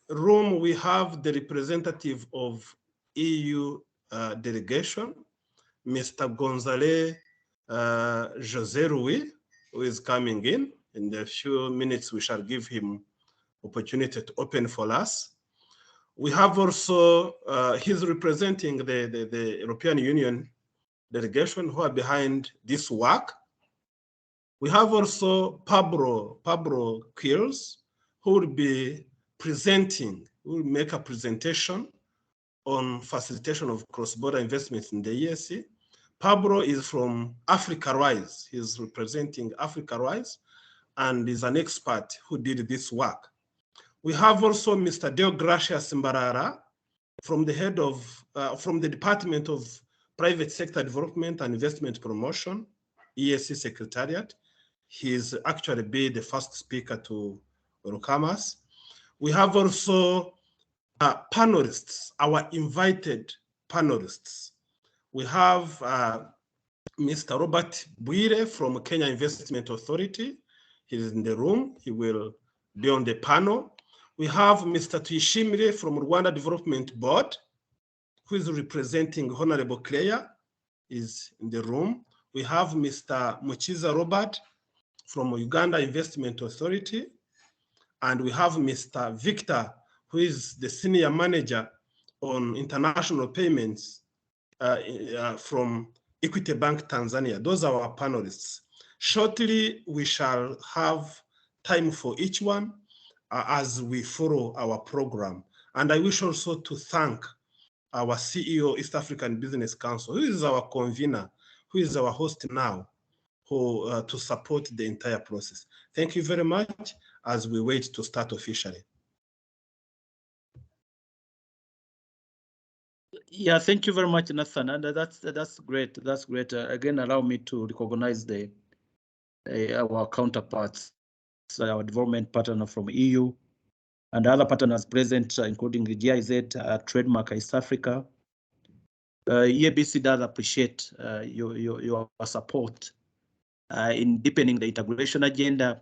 room, we have the representative of EU delegation, Mr. Gonzalez José Rui, who is coming in. In a few minutes, we shall give him opportunity to open for us. We have also, he's representing the European Union delegation who are behind this work. We have also Pablo Quills, who will be presenting, who will make a presentation on facilitation of cross-border investments in the EAC. Pablo is from Africa Rise. He's representing Africa Rise and is an expert who did this work. We have also Mr. Deogracias Mbarara from the head of, from the Department of Private Sector Development and Investment Promotion, EAC Secretariat. He is actually be the first speaker to welcome us. We have also panelists, our invited panelists. We have Mr. Robert Bwire from Kenya Investment Authority. He is in the room. He will be on the panel. We have Mr. Tuyishimire from Rwanda Development Board, who is representing Honorable Claire, is in the room. We have Mr. Muchiza Robert from Uganda Investment Authority. And we have Mr. Victor, who is the Senior Manager on International Payments from Equity Bank Tanzania. Those are our panelists. Shortly, we shall have time for each one as we follow our program. And I wish also to thank our CEO, East African Business Council, who is our convener, who is our host now, who to support the entire process. Thank you very much as we wait to start officially. Yeah, thank you very much, Nathan. And that's great. That's great. Again, allow me to recognize our counterparts, our development partner from EU, and other partners present, including the GIZ, Trademark East Africa. EABC does appreciate your support in deepening the integration agenda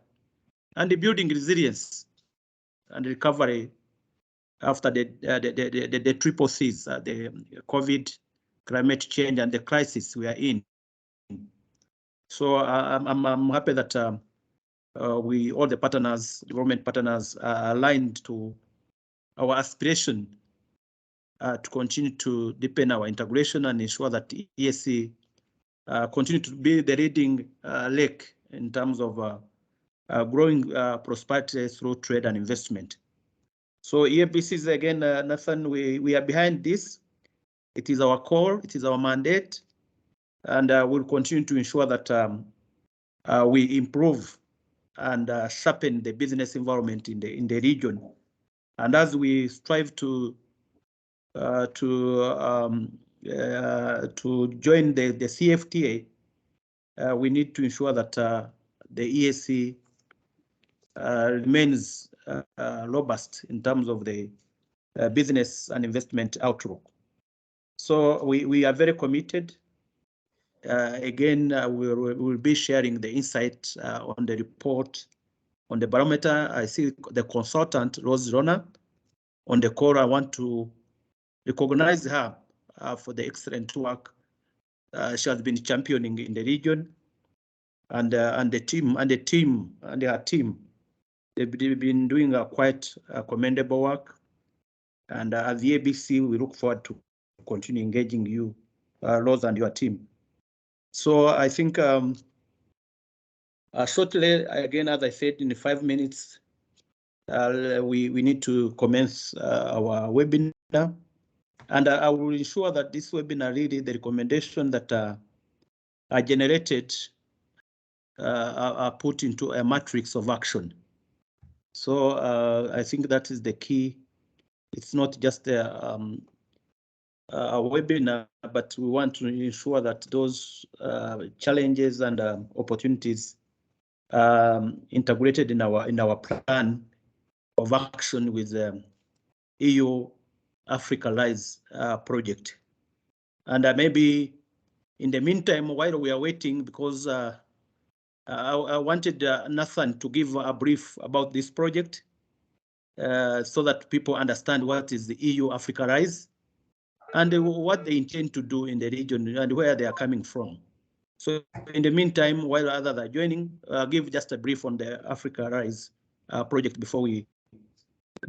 and building resilience and recovery after the triple C's, the COVID, climate change, and the crisis we are in. So I'm happy that all the partners, development partners, are aligned to our aspiration to continue to deepen our integration and ensure that EAC continue to be the leading lake in terms of growing prosperity through trade and investment. So EABC is again, Nathan, we are behind this. It is our core, it is our mandate, and we'll continue to ensure that we improve and sharpen the business environment in the region. And as we strive to join the CFTA, we need to ensure that the EAC remains robust in terms of the business and investment outlook. So we are very committed. Again, we'll be sharing the insight on the report on the barometer. I see the consultant, Rose Rona, on the call. I want to recognize her for the excellent work she has been championing in the region, and her team. They've been doing quite commendable work, and at the ABC, we look forward to continue engaging you, Rose, and your team. So I think shortly, again, as I said, in 5 minutes, we need to commence our webinar, and I will ensure that this webinar really the recommendation that are generated are put into a matrix of action. So I think that is the key. It's not just a webinar, but we want to ensure that those challenges and opportunities integrated in our plan of action with the EU Africa Rise project. And maybe in the meantime, while we are waiting, because I wanted Nathan to give a brief about this project, so that people understand what is the EU-Africa Rise and what they intend to do in the region and where they are coming from. So in the meantime, while others are joining, give just a brief on the Africa Rise project before we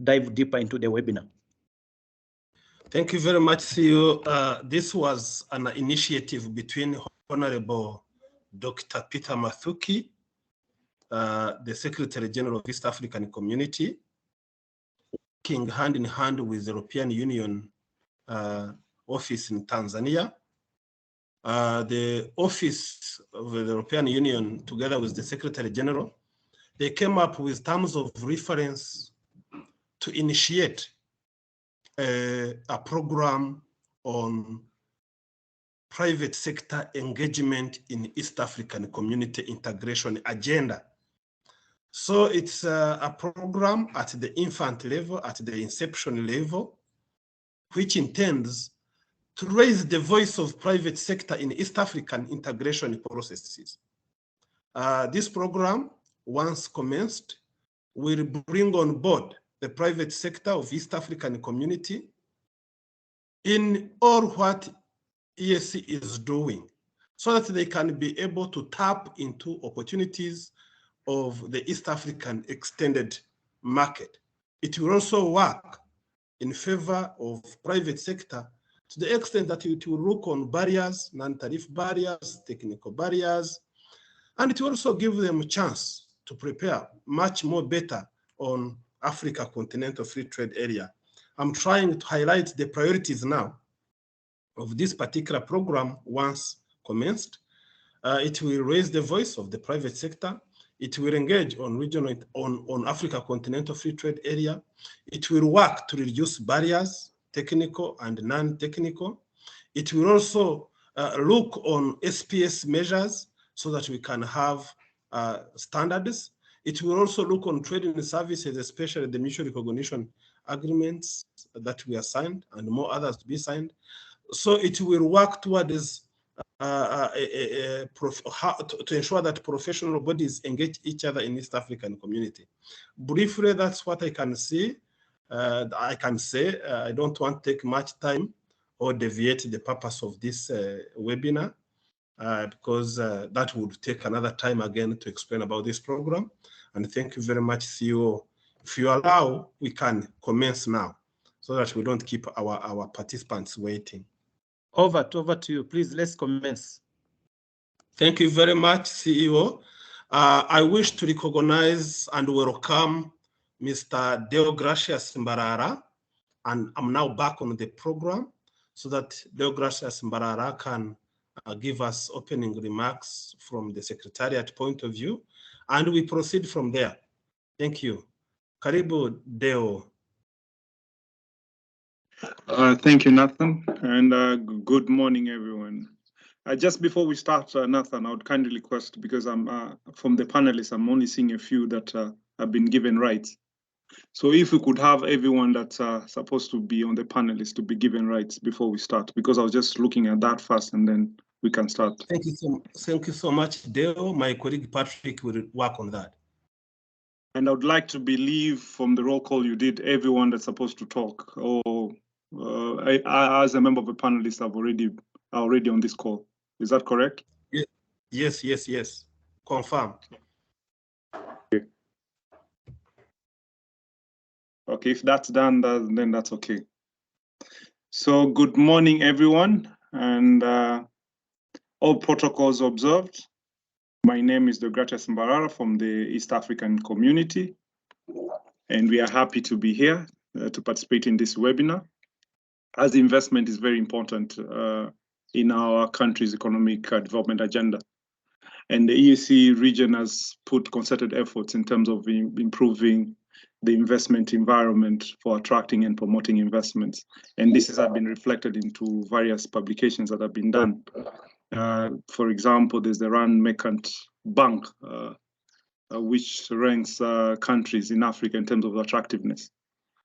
dive deeper into the webinar. Thank you very much, CEO. This was an initiative between Honorable Dr. Peter Mathuki, the Secretary General of East African Community, working hand in hand with the European Union office in Tanzania. The office of the European Union, together with the Secretary General, they came up with terms of reference to initiate a program on private sector engagement in East African community integration agenda. So it's a program at the infant level, at the inception level, which intends to raise the voice of private sector in East African integration processes. This program, once commenced, will bring on board the private sector of East African community in all what EAC is doing, so that they can be able to tap into opportunities of the East African extended market. It will also work in favor of private sector to the extent that it will look on barriers, non-tariff barriers, technical barriers, and it will also give them a chance to prepare much more better on Africa Continental Free Trade Area. I'm trying to highlight the priorities now of this particular program once commenced. It will raise the voice of the private sector. It will engage on regional, on Africa Continental Free Trade Area. It will work to reduce barriers, technical and non-technical. It will also look on SPS measures so that we can have standards. It will also look on trading services, especially the mutual recognition agreements that we are signed and more others to be signed. So it will work towards to ensure that professional bodies engage each other in East African community. Briefly, that's what I can see. I can say. I don't want to take much time or deviate the purpose of this webinar because that would take another time again to explain about this program. And thank you very much, CEO. If you allow, we can commence now so that we don't keep our participants waiting. Over to you, please. Let's commence. Thank you very much, CEO. I wish to recognize and welcome Mr. Deogracius Mbarara, and I'm now back on the program so that Deogracius Mbarara can give us opening remarks from the Secretariat point of view, and we proceed from there. Thank you. Karibu Deo. Thank you, Nathan, and good morning, everyone. Just before we start, Nathan, I would kindly request, because I'm from the panelists, I'm only seeing a few that have been given rights. So if we could have everyone that's supposed to be on the panelists to be given rights before we start, because I was just looking at that first, and then we can start. Thank you so much, Deo. My colleague Patrick will work on that. And I would like to believe from the roll call you did, everyone that's supposed to talk, or I, as a member of the panelists, are already on this call. Is that correct? Yes. Confirmed. Okay, if that's done, then that's okay. So good morning, everyone, and all protocols observed. My name is Deogracius Mbarara from the East African community, and we are happy to be here to participate in this webinar, as investment is very important in our country's economic development agenda. And the EAC region has put concerted efforts in terms of improving the investment environment for attracting and promoting investments. And this has been reflected into various publications that have been done. For example, there's the Rand Merchant Bank, which ranks countries in Africa in terms of attractiveness.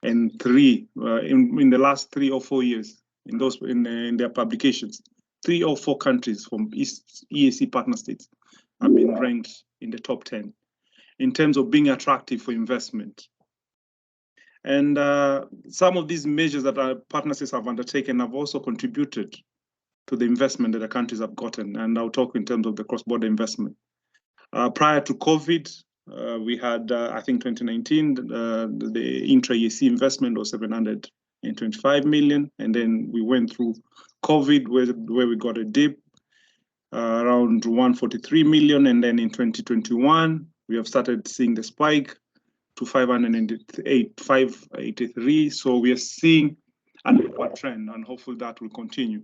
And in the last 3 or 4 years, in their publications, 3 or 4 countries from EAC partner states have been ranked in the top 10 in terms of being attractive for investment. And some of these measures that our partnerships have undertaken have also contributed to the investment that the countries have gotten. And I'll talk in terms of the cross-border investment. Prior to COVID, we had, I think 2019, the intra-EAC investment was 725 million. And then we went through COVID where we got a dip around 143 million. And then in 2021, we have started seeing the spike to 583. So we are seeing an upward trend, and hopefully that will continue.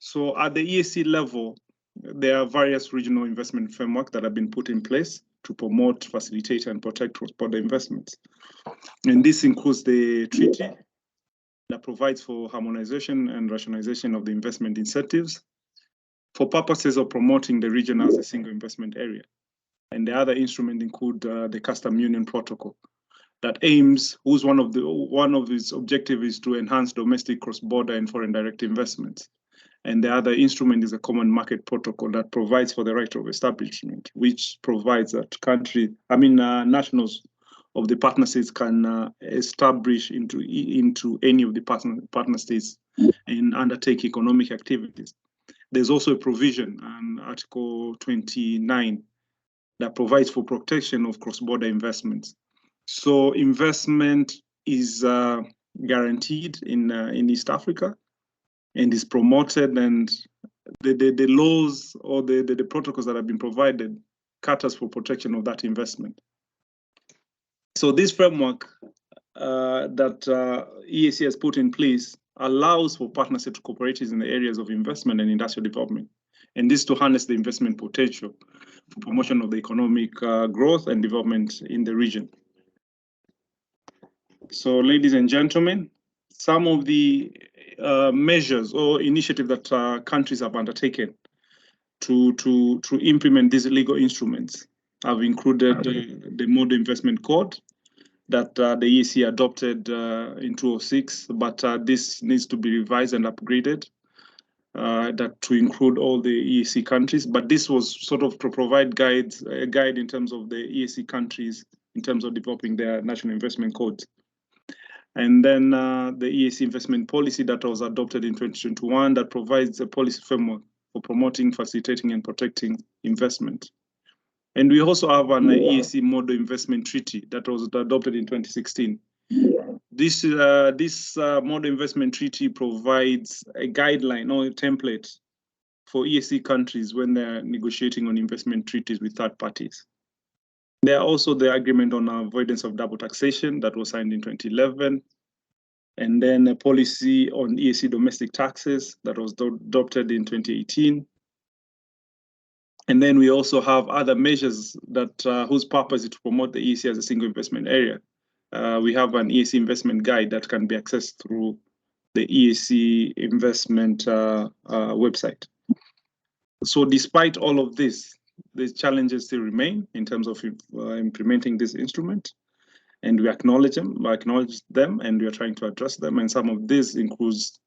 So at the EAC level, there are various regional investment frameworks that have been put in place to promote, facilitate, and protect cross-border investments. And this includes the treaty that provides for harmonization and rationalization of the investment incentives for purposes of promoting the region as a single investment area. And the other instruments include the Custom Union Protocol that aims, one of its objectives is to enhance domestic cross-border and foreign direct investments. And the other instrument is a Common Market Protocol that provides for the right of establishment, which provides that nationals of the partner states can establish into any of the partner states and undertake economic activities. There's also a provision, Article 29, that provides for protection of cross-border investments. So investment is guaranteed in East Africa and is promoted, and the laws or the protocols that have been provided caters for protection of that investment. So this framework that EAC has put in place allows for partnership cooperatives in the areas of investment and industrial development, and this to harness the investment potential for promotion of the economic growth and development in the region. So, ladies and gentlemen, some of the measures or initiatives that countries have undertaken to implement these legal instruments have included the Model Investment Code that the EAC adopted in 2006, but this needs to be revised and upgraded that to include all the EAC countries. But this was sort of to provide a guide in terms of the EAC countries in terms of developing their national investment codes. And then the EAC investment policy that was adopted in 2021 that provides a policy framework for promoting, facilitating, and protecting investment. And we also have an EAC Model Investment Treaty that was adopted in 2016. This Model Investment Treaty provides a guideline or a template for EAC countries when they're negotiating on investment treaties with third parties. There are also the agreement on avoidance of double taxation that was signed in 2011, and then a policy on EAC domestic taxes that was adopted in 2018. And then we also have other measures that whose purpose is to promote the EAC as a single investment area. We have an EAC investment guide that can be accessed through the EAC investment website. So despite all of this, the challenges still remain in terms of implementing this instrument, and we acknowledge them, and we are trying to address them. And some of this includes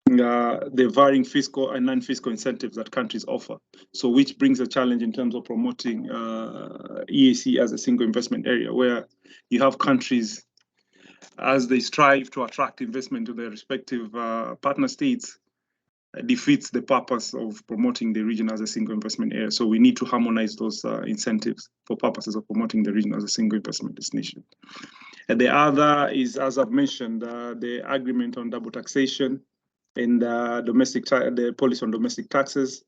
the varying fiscal and non-fiscal incentives that countries offer. So which brings a challenge in terms of promoting EAC as a single investment area, where you have countries, as they strive to attract investment to their respective partner states, defeats the purpose of promoting the region as a single investment area. So we need to harmonize those incentives for purposes of promoting the region as a single investment destination. And the other is, as I've mentioned, the agreement on double taxation and the policy on domestic taxes.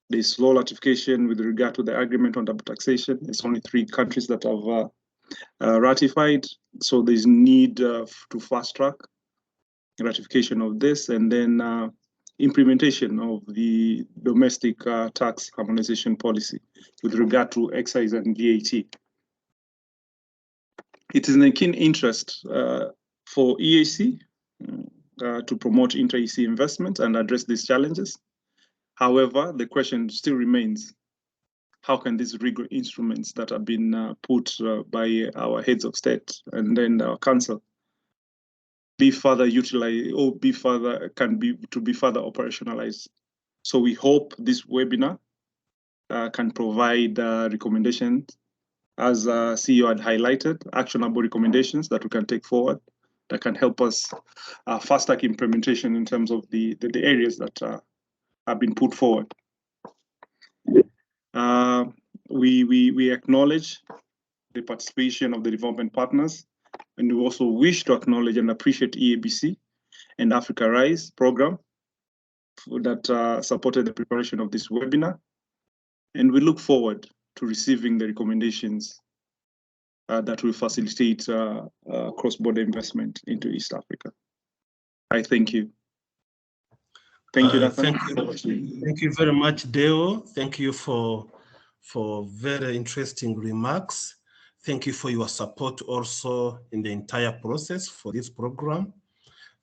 There's slow ratification with regard to the agreement on double taxation. It's only 3 countries that have ratified. So there's need to fast track ratification of this, and then implementation of the domestic tax harmonization policy with regard to excise and VAT. It is in a keen interest for EAC to promote intra-EAC investment and address these challenges. However, the question still remains, how can these legal instruments that have been put by our heads of state and then our council be further utilized or be further operationalized? So we hope this webinar can provide recommendations as CEO had highlighted, actionable recommendations that we can take forward that can help us fast-track implementation in terms of the areas that have been put forward. We acknowledge the participation of the development partners, and we also wish to acknowledge and appreciate EABC and Africa Rise program that supported the preparation of this webinar. And we look forward to receiving the recommendations that will facilitate cross-border investment into East Africa. I thank you. Thank you, Nathan. Thank you very much, Deo. Thank you for very interesting remarks. Thank you for your support also in the entire process for this program.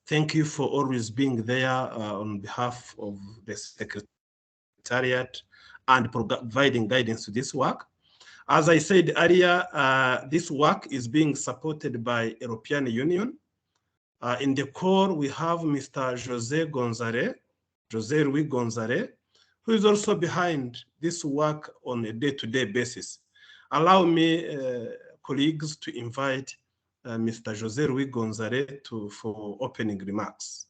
Thank you for always being there on behalf of the Secretariat and providing guidance to this work. As I said earlier, this work is being supported by European Union. In the core, we have Mr. Jose Rui Gonzalez, who is also behind this work on a day-to-day basis. Allow me, colleagues, to invite Mr. Jose Rui Gonzalez for opening remarks.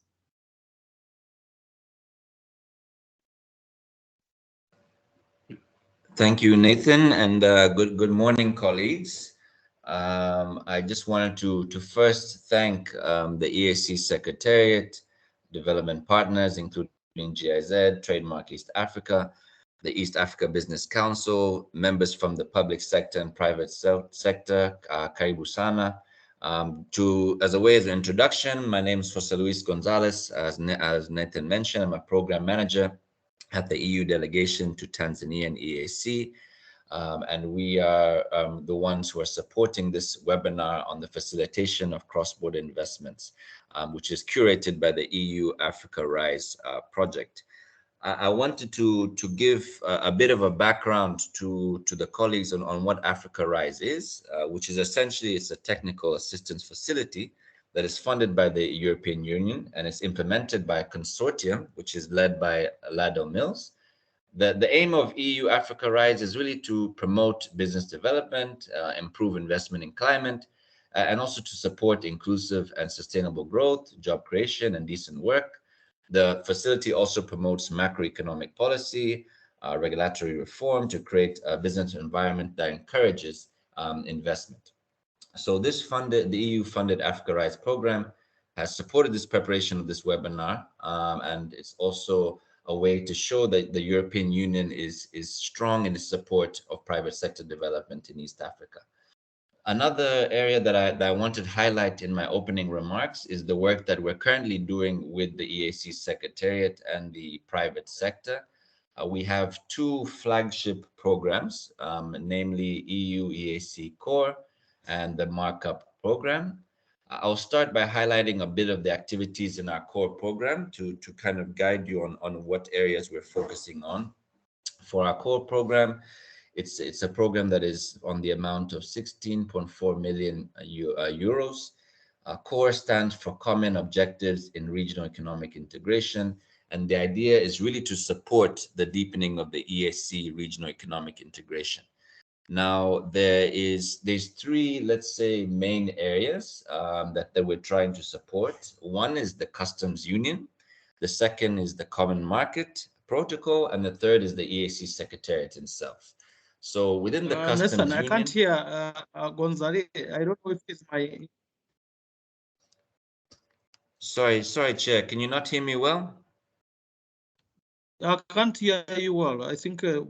Thank you, Nathan, and good morning, colleagues. I just wanted to first thank the EAC Secretariat, development partners, including GIZ, Trademark East Africa, the East Africa Business Council, members from the public sector and private sector, Karibu Sana. As a way of introduction, my name is Jose Luis Gonzalez. As Nathan mentioned, I'm a program manager at the EU delegation to Tanzania and EAC. And we are the ones who are supporting this webinar on the facilitation of cross-border investments, which is curated by the EU Africa Rise project. I wanted to give a bit of a background to the colleagues on what Africa Rise is, which is essentially it's a technical assistance facility that is funded by the European Union, and it's implemented by a consortium, which is led by Lado Mills. The aim of EU Africa Rise is really to promote business development, improve investment in climate, and also to support inclusive and sustainable growth, job creation, and decent work. The facility also promotes macroeconomic policy, regulatory reform to create a business environment that encourages investment. So the EU-funded Africa Rise program has supported this preparation of this webinar, and it's also a way to show that the European Union is strong in its support of private sector development in East Africa. Another area that I wanted to highlight in my opening remarks is the work that we're currently doing with the EAC Secretariat and the private sector. We have two flagship programs, namely EU EAC Core and the Markup program. I'll start by highlighting a bit of the activities in our core program to kind of guide you on what areas we're focusing on. For our core program, it's a program that is on the amount of 16.4 million euros. Core stands for Common Objectives in Regional Economic Integration, and the idea is really to support the deepening of the EAC regional economic integration. Now, there's three, let's say, main areas that we're trying to support. One is the customs union, the second is the common market protocol, and the third is the EAC Secretariat itself. So within the customs listen, union, I can't hear Gonzalez. I don't know if it's my. Sorry, Chair. Can you not hear me well? I can't hear you well. I think you're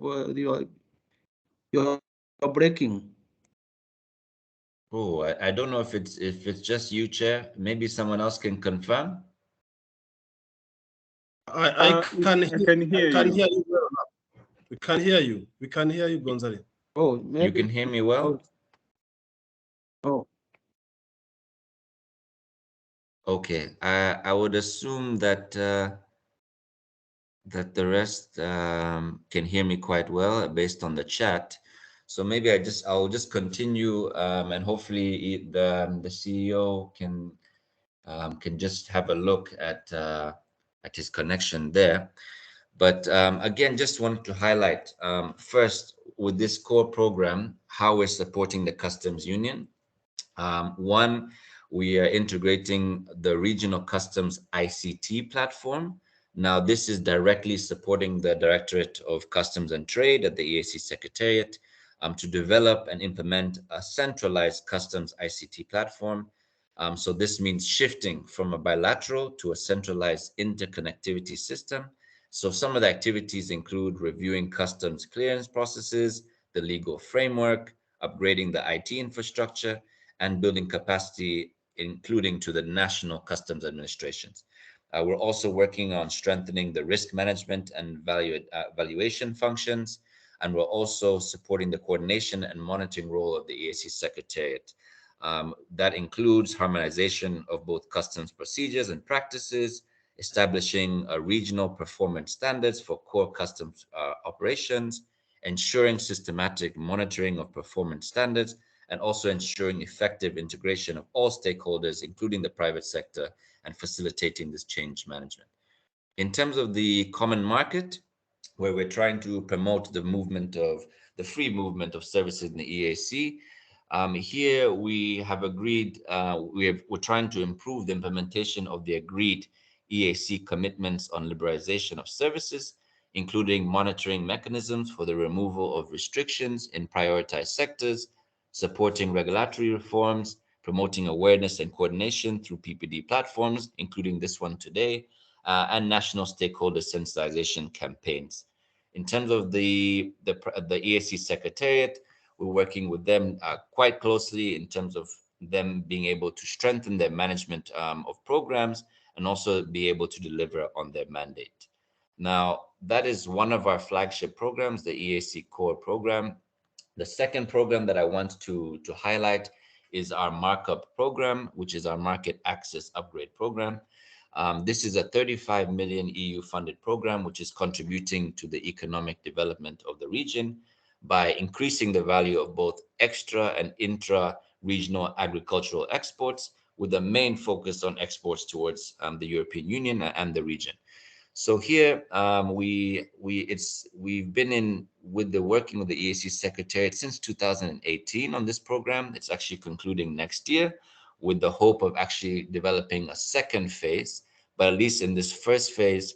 breaking. Oh, I don't know if it's just you, Chair. Maybe someone else can confirm. I can hear you well now. We can hear you. We can hear you, Gonzalez. Oh, maybe. You can hear me well? Oh. Okay. I would assume that that the rest can hear me quite well based on the chat. So maybe I'll just continue, and hopefully the CEO can just have a look at his connection there. But again, just wanted to highlight first with this core program, how we're supporting the customs union. One, we are integrating the regional customs ICT platform. Now, this is directly supporting the Directorate of Customs and Trade at the EAC Secretariat to develop and implement a centralized customs ICT platform. So this means shifting from a bilateral to a centralized interconnectivity system. So some of the activities include reviewing customs clearance processes, the legal framework, upgrading the IT infrastructure, and building capacity, including to the national customs administrations. We're also working on strengthening the risk management and valuation functions, and we're also supporting the coordination and monitoring role of the EAC Secretariat. That includes harmonization of both customs procedures and practices, establishing regional performance standards for core customs operations, ensuring systematic monitoring of performance standards, and also ensuring effective integration of all stakeholders, including the private sector, and facilitating this change management. In terms of the common market, where we're trying to promote the movement of the free movement of services in the EAC, here we have agreed, we're trying to improve the implementation of the agreed EAC commitments on liberalization of services, including monitoring mechanisms for the removal of restrictions in prioritized sectors, supporting regulatory reforms, promoting awareness and coordination through PPD platforms, including this one today, and national stakeholder sensitization campaigns. In terms of the EAC Secretariat, we're working with them quite closely in terms of them being able to strengthen their management of programs and also be able to deliver on their mandate. Now, that is one of our flagship programs, the EAC Core program. The second program that I want to highlight is our markup program, which is our market access upgrade program. This is a 35 million EU funded program, which is contributing to the economic development of the region by increasing the value of both extra and intra-regional agricultural exports, with the main focus on exports towards the European Union and the region. So here we've been working with the EAC Secretariat since 2018 on this program. It's actually concluding next year, with the hope of actually developing a second phase. But at least in this first phase,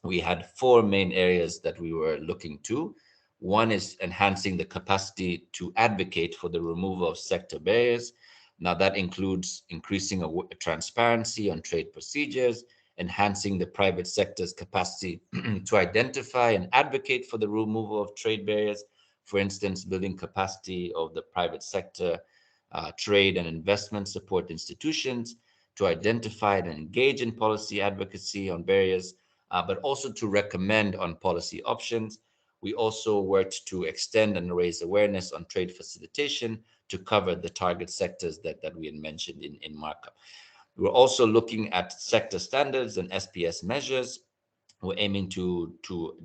we had 4 main areas that we were looking to. One is enhancing the capacity to advocate for the removal of sector barriers. Now that includes increasing transparency on trade procedures, enhancing the private sector's capacity to identify and advocate for the removal of trade barriers. For instance, building capacity of the private sector, trade and investment support institutions to identify and engage in policy advocacy on barriers, but also to recommend on policy options. We also worked to extend and raise awareness on trade facilitation to cover the target sectors that we had mentioned in markup. We're also looking at sector standards and SPS measures. We're aiming to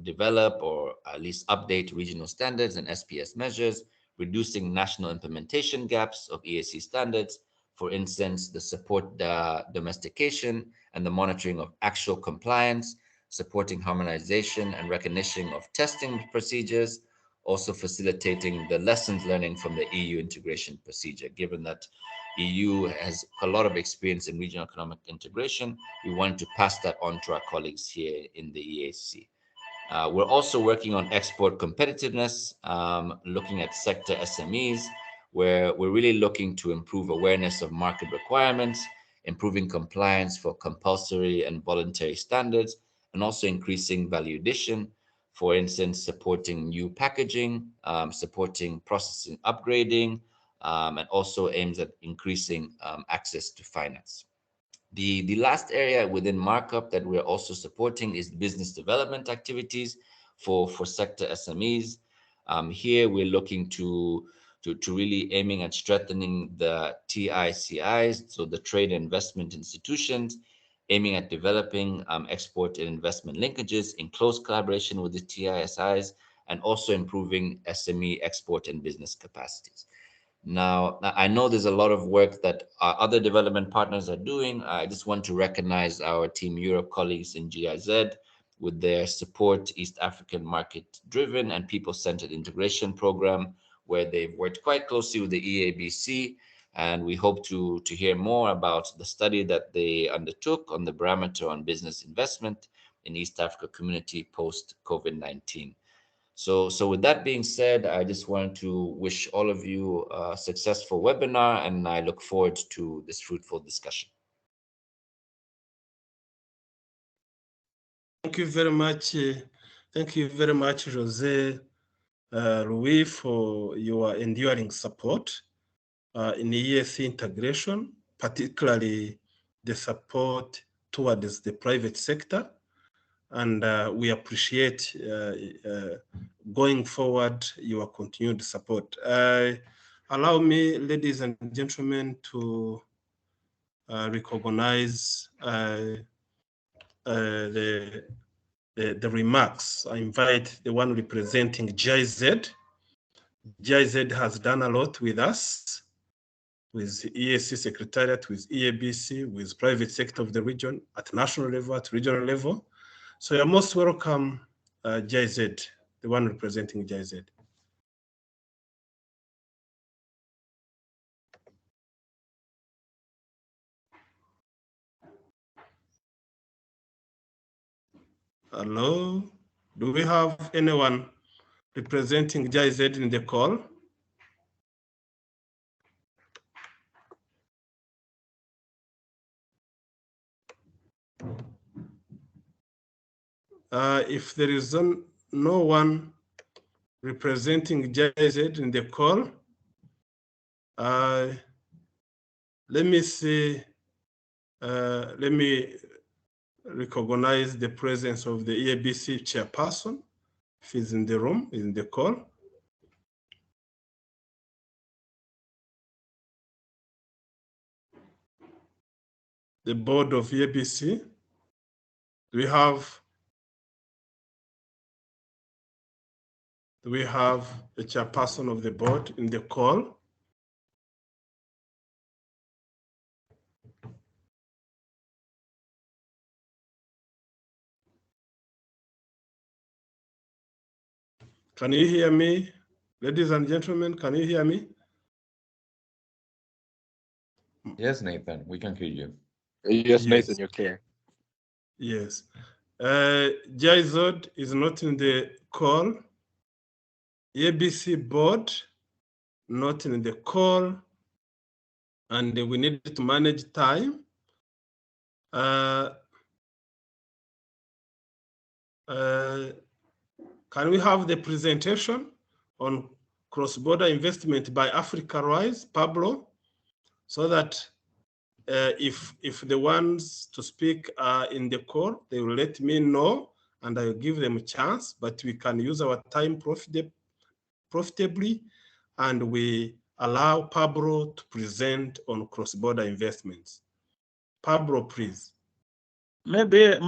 develop or at least update regional standards and SPS measures, reducing national implementation gaps of EAC standards. For instance, the support domestication and the monitoring of actual compliance, supporting harmonization and recognition of testing procedures, also facilitating the lessons learning from the EU integration procedure. Given that EU has a lot of experience in regional economic integration, we wanted to pass that on to our colleagues here in the EAC. We're also working on export competitiveness, looking at sector SMEs, where we're really looking to improve awareness of market requirements, improving compliance for compulsory and voluntary standards, and also increasing value addition. For instance, supporting new packaging, supporting processing upgrading, and also aims at increasing access to finance. The last area within markup that we're also supporting is business development activities for sector SMEs. Here we're looking to really aiming at strengthening the TICIs, so the trade and investment institutions, aiming at developing export and investment linkages in close collaboration with the TICIs, and also improving SME export and business capacities. Now, I know there's a lot of work that our other development partners are doing. I just want to recognize our Team Europe colleagues in GIZ, with their Support East African Market-Driven and People-Centered Integration Program, where they've worked quite closely with the EABC. And we hope to hear more about the study that they undertook on the Barometer on business investment in East Africa community post-COVID-19. So with that being said, I just wanted to wish all of you a successful webinar, and I look forward to this fruitful discussion. Thank you very much. Thank you very much, Jose Louis, for your enduring support in EAC integration, particularly the support towards the private sector. And we appreciate going forward your continued support. Allow me, ladies and gentlemen, to recognize the remarks. I invite the one representing GIZ. GIZ has done a lot with us, with EAC Secretariat, with EABC, with private sector of the region, at national level, at regional level. So you're most welcome, GIZ, the one representing GIZ. Hello, do we have anyone representing GIZ in the call? If there is no one representing GIZ in the call, let me see, let me recognize the presence of the EABC chairperson, if he's in the room, in the call. The board of EABC, do we have a chairperson of the board in the call? Can you hear me? Ladies and gentlemen, can you hear me? Yes, Nathan, we can hear you. Yes, Nathan, you're clear. Yes. GIZ is not in the call. EABC board, not in the call. And we need to manage time. Can we have the presentation on cross-border investment by Africa Rise, Pablo, so that if the ones to speak are in the call, they will let me know and I will give them a chance, but we can use our time profitably, and we allow Pablo to present on cross-border investments. Pablo, please. Maybe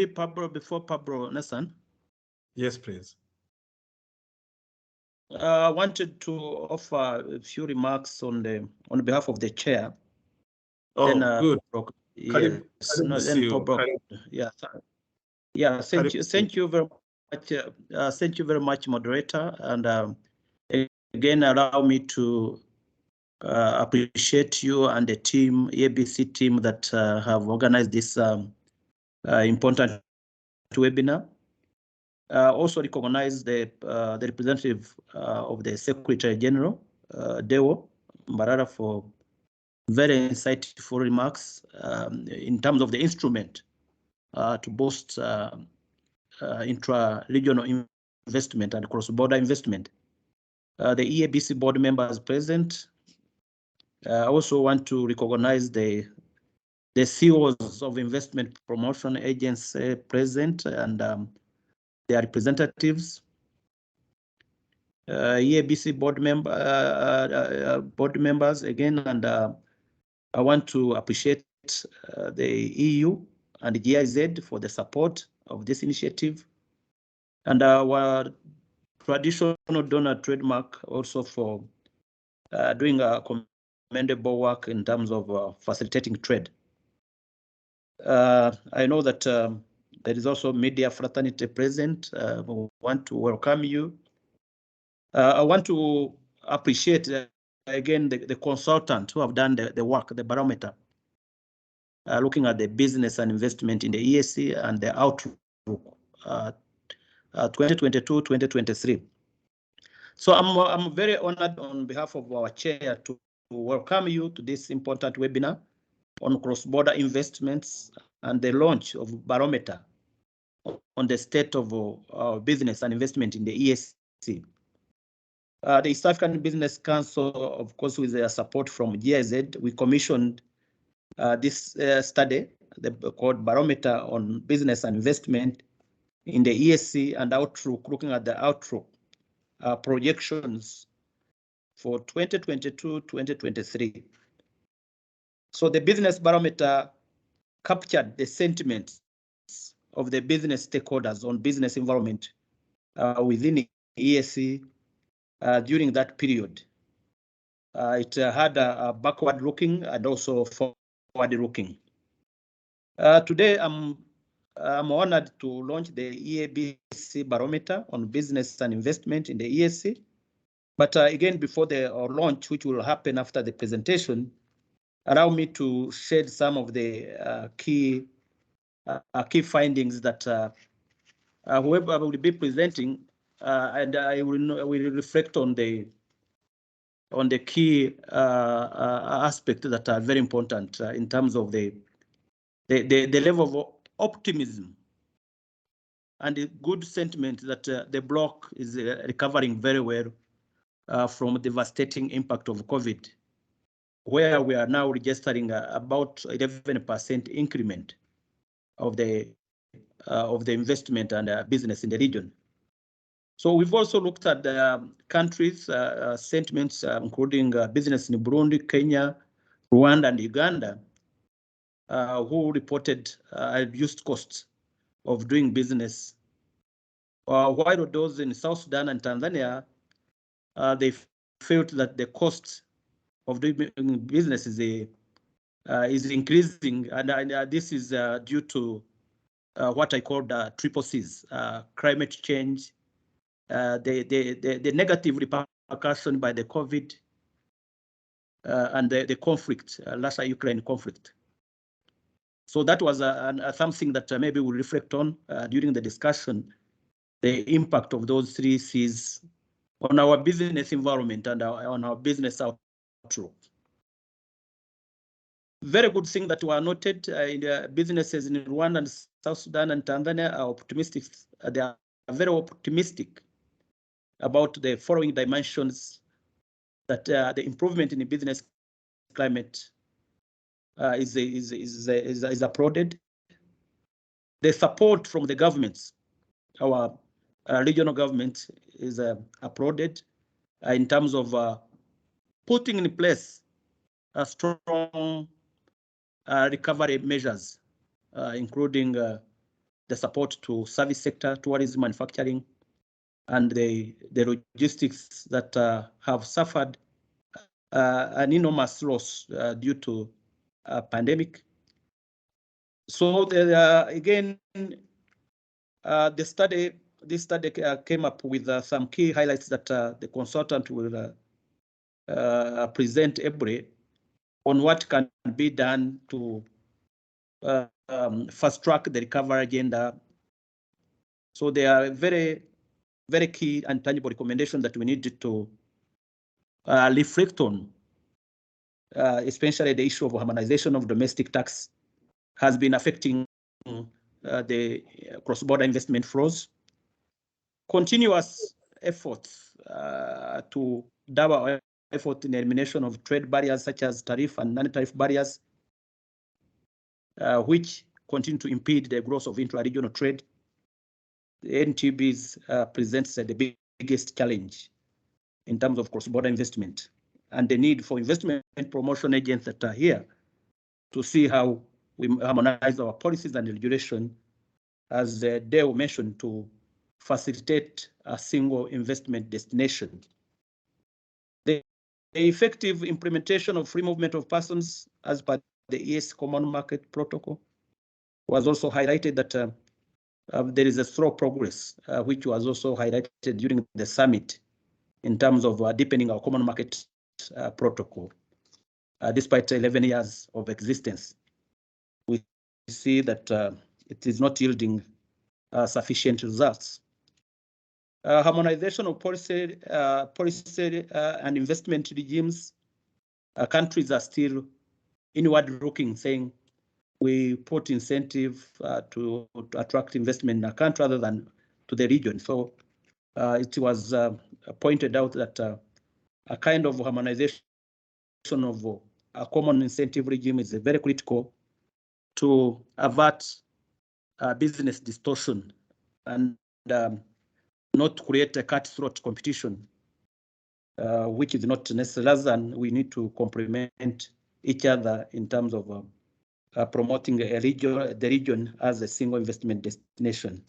Pablo, before Pablo, Nathan. Yes, please. I wanted to offer a few remarks on behalf of the chair. Oh, then, good. Thank you very much. Thank you very much, moderator. And again, allow me to appreciate you and the team, EABC team, that have organized this important webinar. Also recognize the representative of the Secretary General, Dewo Mbarara, for very insightful remarks in terms of the instrument to boost intra-regional investment and cross-border investment. The EABC board members present. I also want to recognize the CEOs of investment promotion agents present and their representatives. EABC board members again, and I want to appreciate the EU and GIZ for the support of this initiative, and our traditional donor trademark also for doing a commendable work in terms of facilitating trade. I know that There is also media fraternity present. We want to welcome you. I want to appreciate again the consultant who have done the work, the barometer, looking at the business and investment in the EAC and the outlook 2022-2023. So I'm very honored on behalf of our chair to welcome you to this important webinar on cross-border investments and the launch of Barometer on the state of business and investment in the EAC. The East African Business Council, of course, with their support from GIZ, we commissioned this study called Barometer on Business and Investment in the EAC and outlook, looking at the outlook projections for 2022-2023. So the Business Barometer captured the sentiments of the business stakeholders on business environment within EAC during that period. It had a backward looking and also forward looking. Today, I'm honored to launch the EABC Barometer on business and investment in the EAC. But again, before the launch, which will happen after the presentation, allow me to shed some of the key findings that whoever will be presenting, and I will reflect on the key aspects that are very important in terms of the level of optimism and the good sentiment that the bloc is recovering very well from the devastating impact of COVID, where we are now registering about 11% increment of the investment and business in the region. So we've also looked at the countries' sentiments, including business in Burundi, Kenya, Rwanda, and Uganda, who reported reduced costs of doing business. While those in South Sudan and Tanzania, they felt that the cost of doing business is increasing, and this is due to what I call the triple C's: climate change, the negative repercussion by the COVID, and the conflict, Russia-Ukraine conflict. So that was something that maybe we'll reflect on during the discussion, the impact of those three C's on our business environment and on our business outlook. Very good thing that were noted in the businesses in Rwanda and South Sudan and Tanzania are optimistic. They are very optimistic about the following dimensions: that the improvement in the business climate is applauded. The support from the governments, our regional government, is applauded in terms of putting in place a strong recovery measures, including the support to service sector, tourism, manufacturing, and the logistics that have suffered an enormous loss due to a pandemic. So again, this study came up with some key highlights that the consultant will present every on what can be done to fast track the recovery agenda. So there are very, very key and tangible recommendations that we need to reflect on, especially the issue of harmonization of domestic tax has been affecting the cross-border investment flows. Continuous efforts to double our effort in elimination of trade barriers such as tariff and non-tariff barriers, which continue to impede the growth of intra-regional trade. The NTBs presents the biggest challenge in terms of cross-border investment and the need for investment promotion agents that are here to see how we harmonize our policies and regulation, as Dale mentioned, to facilitate a single investment destination. The effective implementation of free movement of persons as per the EAC Common Market Protocol was also highlighted, that there is a slow progress, which was also highlighted during the summit in terms of deepening our common market protocol. Despite 11 years of existence, we see that it is not yielding sufficient results. Harmonization of policy and investment regimes. Countries are still inward looking, saying we put incentive to attract investment in a country rather than to the region. So it was pointed out that a kind of harmonization of a common incentive regime is very critical to avert business distortion and not create a cutthroat competition, which is not necessary, and we need to complement each other in terms of promoting the region as a single investment destination.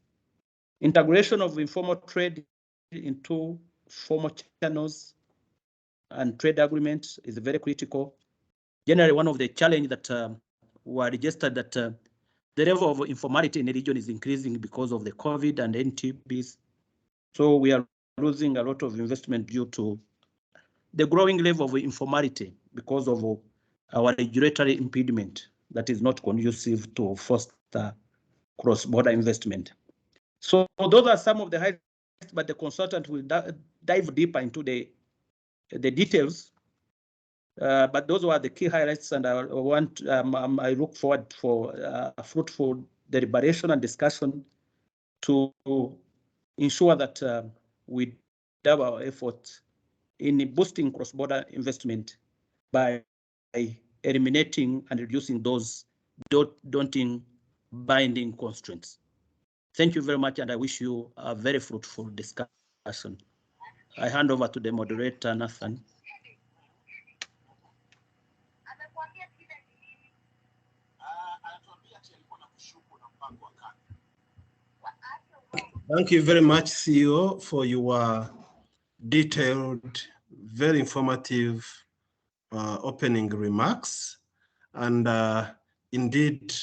Integration of informal trade into formal channels and trade agreements is very critical. Generally, one of the challenges that were registered that the level of informality in the region is increasing because of the COVID and NTBs. So we are losing a lot of investment due to the growing level of informality because of our regulatory impediment that is not conducive to foster cross-border investment. So those are some of the highlights, but the consultant will dive deeper into the details. But those were the key highlights, and I look forward for fruitful deliberation and discussion to ensure that we double our efforts in boosting cross-border investment by eliminating and reducing those daunting binding constraints. Thank you very much, and I wish you a very fruitful discussion. I hand over to the moderator, Nathan. Thank you very much, CEO, for your detailed, very informative opening remarks. And indeed,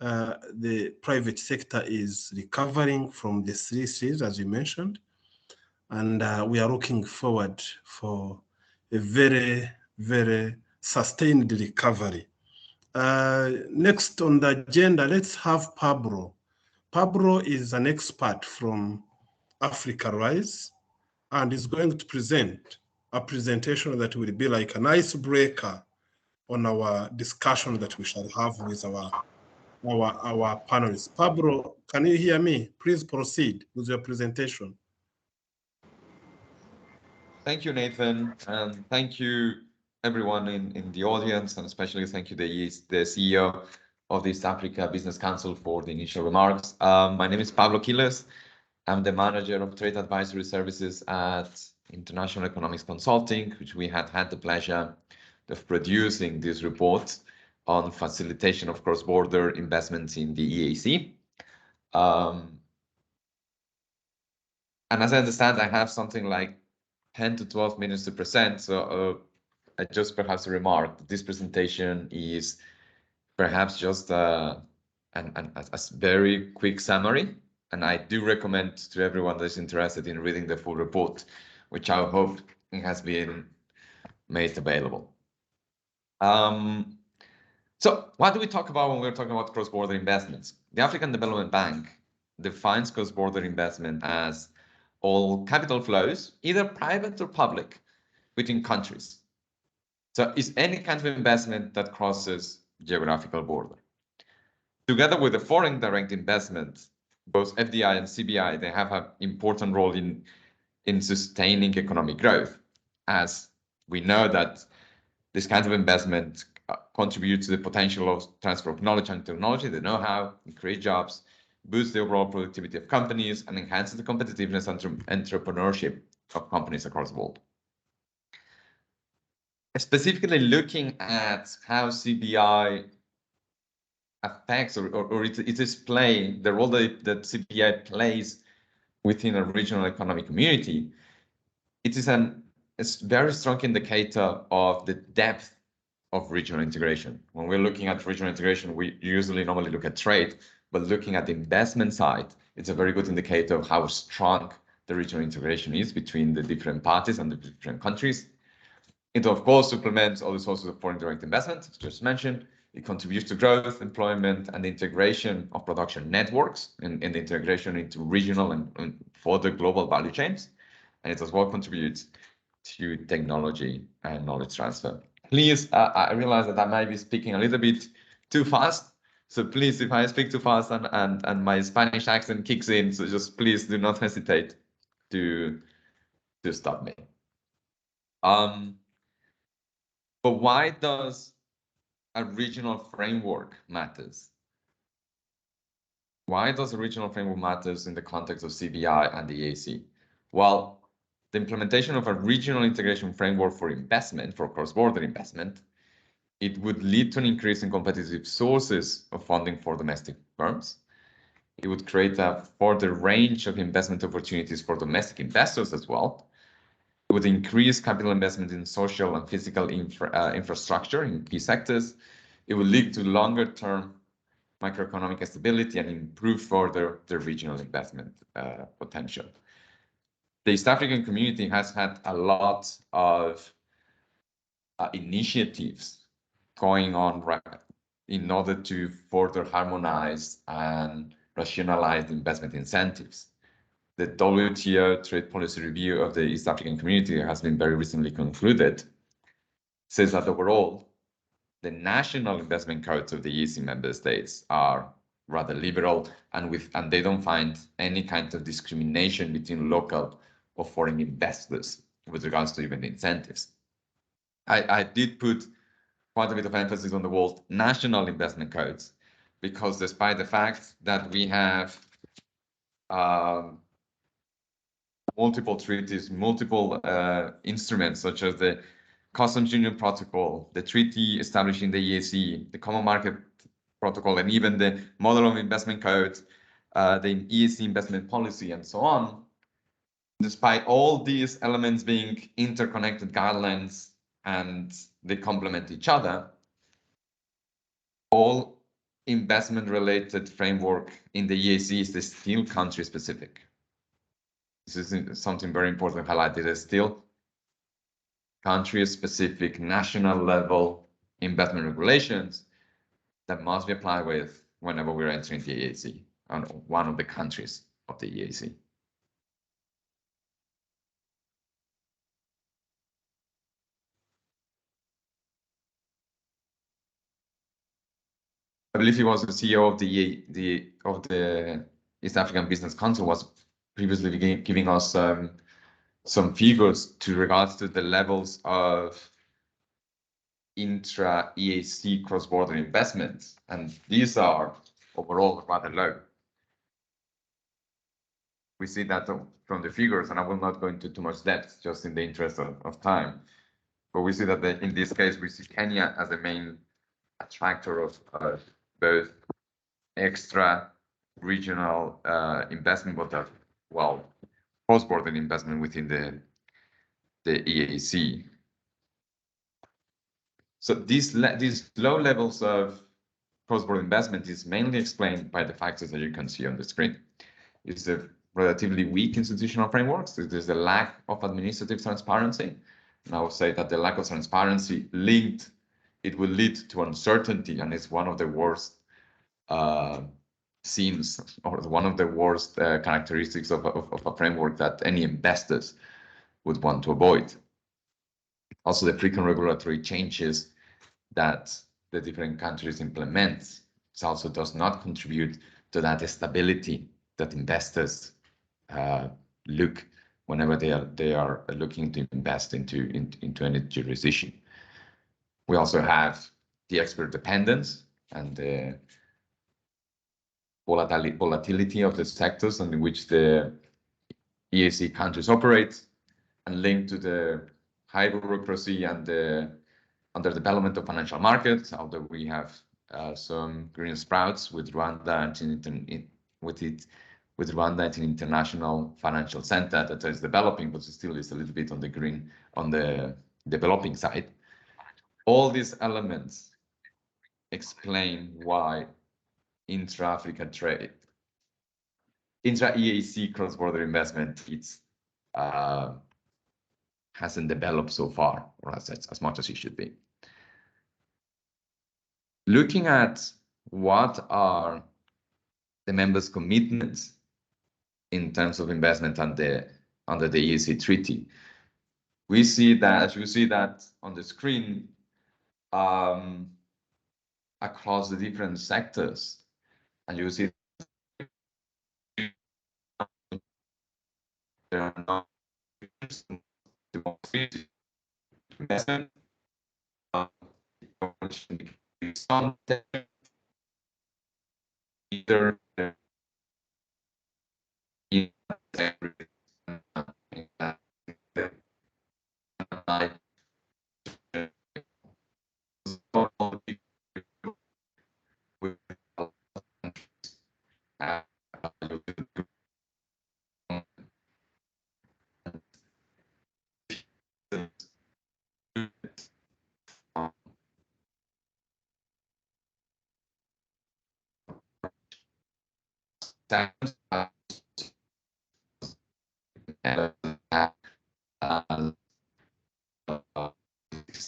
the private sector is recovering from the 3 C's, as you mentioned. And we are looking forward for a very, very sustained recovery. Next on the agenda, let's have Pablo. Pablo is an expert from Africa Rise and is going to present a presentation that will be like an icebreaker on our discussion that we shall have with our panelists. Pablo, can you hear me? Please proceed with your presentation. Thank you, Nathan, and thank you everyone in the audience, and especially thank you the CEO of the East Africa Business Council for the initial remarks. My name is Pablo Quiles. I'm the manager of trade advisory services at International Economics Consulting, which we had the pleasure of producing this report on facilitation of cross-border investments in the EAC. And as I understand, I have something like 10 to 12 minutes to present. So I just perhaps a remark that this presentation is perhaps just a very quick summary. And I do recommend to everyone that is interested in reading the full report, which I hope has been made available. So what do we talk about when we're talking about cross-border investments? The African Development Bank defines cross-border investment as all capital flows, either private or public, between countries. So it's any kind of investment that crosses geographical border. Together with the foreign direct investment, both FDI and CBI, they have an important role in sustaining economic growth, as we know that this kind of investment contributes to the potential of transfer of knowledge and technology, the know-how, and create jobs, boost the overall productivity of companies, and enhance the competitiveness and entrepreneurship of companies across the world. Specifically looking at how CBI affects or it is playing, the role that CBI plays within a regional economic community, it is a very strong indicator of the depth of regional integration. When we're looking at regional integration, we usually normally look at trade, But looking at the investment side, it's a very good indicator of how strong the regional integration is between the different parties and the different countries. It, of course, supplements all the sources of foreign direct investment, as just mentioned. It contributes to growth, employment, and the integration of production networks and the integration into regional and further global value chains. And it as well contributes to technology and knowledge transfer. Please, I realize that I might be speaking a little bit too fast. So please, if I speak too fast and my Spanish accent kicks in, so just please do not hesitate to stop me. But why does a regional framework matters? Why does a regional framework matters in the context of CBI and the EAC? Well, the implementation of a regional integration framework for investment, for cross-border investment, it would lead to an increase in competitive sources of funding for domestic firms. It would create a further range of investment opportunities for domestic investors as well. It would increase capital investment in social and physical infrastructure in key sectors. It would lead to longer-term macroeconomic stability and improve further the regional investment potential. The East African community has had a lot of initiatives going on in order to further harmonize and rationalize the investment incentives. The WTO trade policy review of the East African community has been very recently concluded, says that overall, the national investment codes of the EAC member states are rather liberal and they don't find any kind of discrimination between local or foreign investors with regards to even incentives. I did put quite a bit of emphasis on the word national investment codes, because despite the fact that we have multiple treaties, multiple instruments, such as the Customs Union Protocol, the treaty establishing the EAC, the Common Market Protocol, and even the Model of Investment Code, the EAC investment policy, and so on. Despite all these elements being interconnected guidelines and they complement each other, all investment-related framework in the EAC is still country-specific. This is something very important to highlight. It is still country-specific, national-level investment regulations that must be applied with whenever we're entering the EAC on one of the countries of the EAC. I believe he was the CEO of the East African Business Council, was previously giving us some figures to regards to the levels of intra-EAC cross-border investments, and these are overall rather low. We see that from the figures, and I will not go into too much depth just in the interest of time, but we see that in this case, we see Kenya as the main attractor of both extra regional investment, but well, cross-border investment within the EAC. So these low levels of cross-border investment is mainly explained by the factors that you can see on the screen. It's the relatively weak institutional frameworks. There's a lack of administrative transparency. And I would say that the lack of transparency it will lead to uncertainty, and it's one of the worst scenes, or one of the worst characteristics of a framework that any investors would want to avoid. Also, the frequent regulatory changes that the different countries implement also does not contribute to that stability that investors look whenever they are looking to invest into any jurisdiction. We also have the expert dependence and the volatility of the sectors in which the EAC countries operate, and linked to the high bureaucracy and the underdevelopment of financial markets, although we have some green sprouts with Rwanda and with Rwanda as an international financial center that is developing, but still is a little bit on the developing side. All these elements explain why intra-Africa trade, intra-EAC cross-border investment, it's hasn't developed so far, or as much as it should be. Looking at what are the members' commitments in terms of investment under the EAC treaty, we see that, as you see that on the screen, across the different sectors, and you see there are no investment, either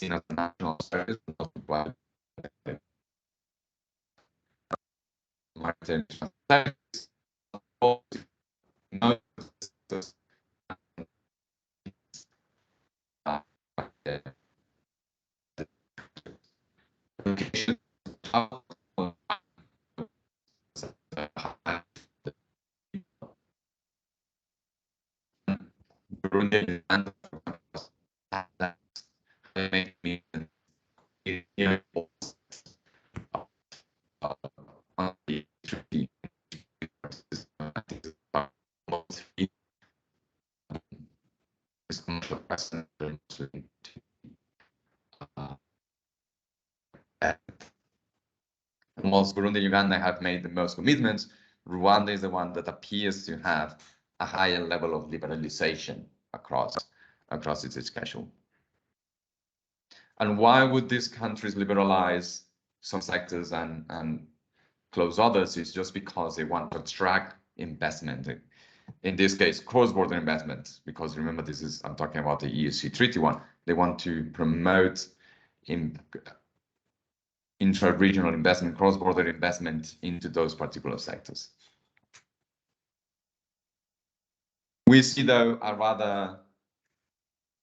seen as a national service, whilst Burundi and Uganda have made the most commitments, Rwanda is the one that appears to have a higher level of liberalization across its schedule. And why would these countries liberalize some sectors and close others? Is just because they want to attract investment. In this case, cross-border investment, because remember, I'm talking about the EAC Treaty one. They want to promote intra-regional investment, cross-border investment into those particular sectors. We see, though, a rather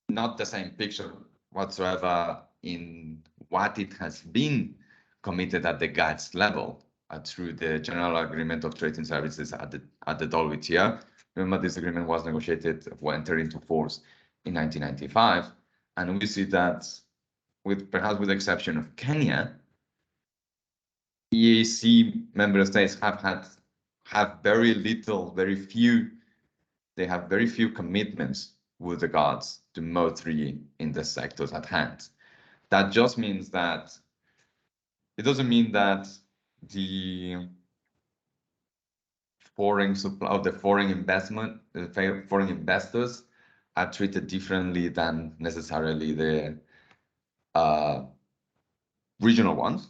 not the same picture whatsoever in what it has been committed at the GATS level through the General Agreement of Trading Services at the WTO. Remember, this agreement was negotiated, entered into force in 1995, and we see that, perhaps with the exception of Kenya, EAC member states have very few commitments with regards to Mode 3 in the sectors at hand. That just means that it doesn't mean that the foreign investors are treated differently than necessarily the regional ones.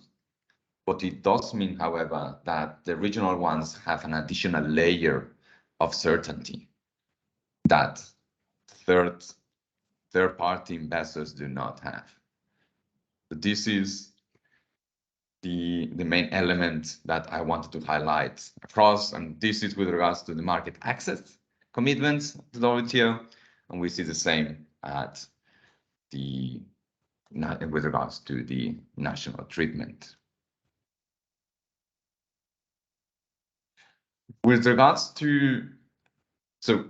But it does mean, however, that the regional ones have an additional layer of certainty that third-party investors do not have. This is the main element that I wanted to highlight across, and this is with regards to the market access commitments to the WTO, and we see the same with regards to the national treatment. With regards to, so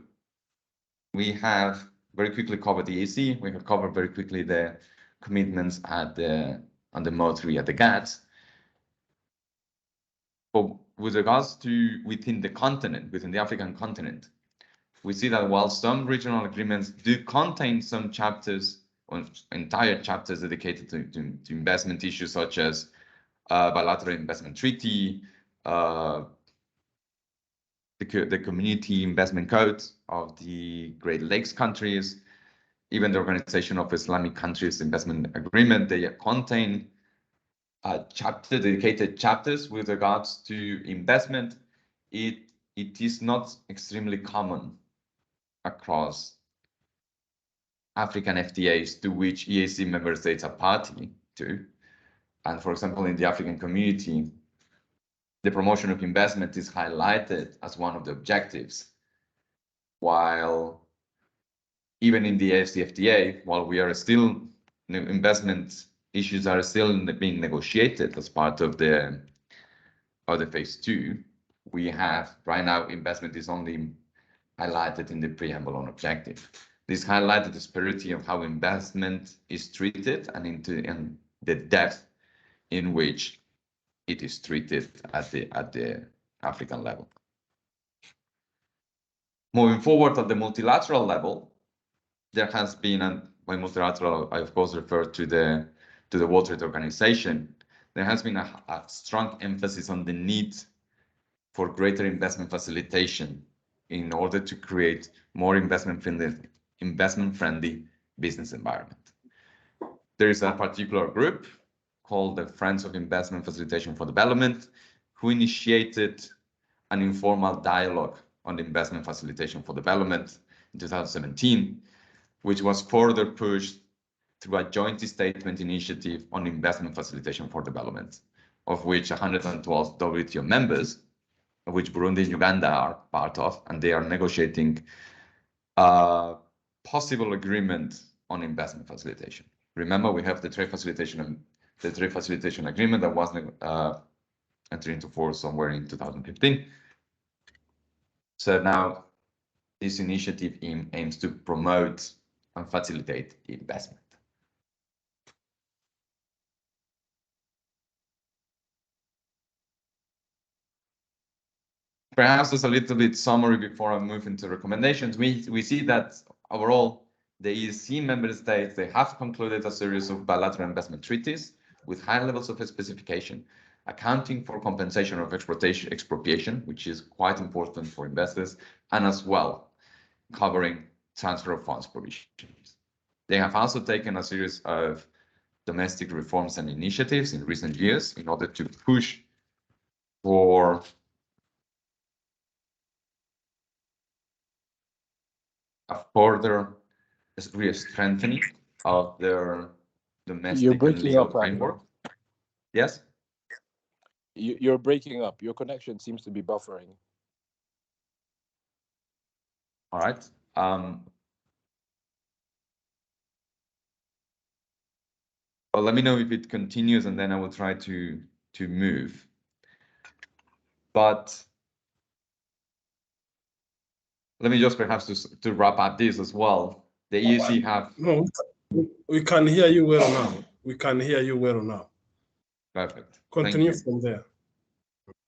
we have very quickly covered the EAC. We have covered very quickly the commitments on the Mode 3 at the GATS. But with regards to within the African continent, we see that while some regional agreements do contain some chapters or entire chapters dedicated to investment issues such as bilateral investment treaty, the Community Investment Code of the Great Lakes countries, even the Organization of Islamic Countries Investment Agreement, they contain chapter, dedicated chapters with regards to investment. It is not extremely common across African FTAs to which EAC member states are party to. And for example, in the African community, the promotion of investment is highlighted as one of the objectives, while even in the AFCFTA, while we are still, investment issues are still being negotiated as part of the phase 2, we have right now investment is only highlighted in the preamble on objective. This highlighted the disparity of how investment is treated and the depth in which it is treated at the African level. Moving forward at the multilateral level, there has been, and by multilateral, I of course refer to the World Trade Organization, there has been a strong emphasis on the need for greater investment facilitation in order to create more investment-friendly business environment. There is a particular group called the Friends of Investment Facilitation for Development, who initiated an informal dialogue on investment facilitation for development in 2017, which was further pushed through a joint statement initiative on investment facilitation for development, of which 112 WTO members, of which Burundi and Uganda are part of, and they are negotiating a possible agreement on investment facilitation. Remember, we have the trade facilitation agreement that was entered into force somewhere in 2015. So now this initiative aims to promote and facilitate investment. Perhaps just a little bit summary before I move into recommendations. We see that overall, the EAC member states, they have concluded a series of bilateral investment treaties with high levels of specification, accounting for compensation of expropriation, which is quite important for investors, and as well covering transfer of funds provisions. They have also taken a series of domestic reforms and initiatives in recent years in order to push for a further strengthening of their domestic and legal framework. Yes? You're breaking up. Your connection seems to be buffering. All right. Well, let me know if it continues, and then I will try to move. But let me just perhaps to wrap up this as well. The EAC have... No, we can hear you well now. We can hear you well now. Perfect. Continue from there.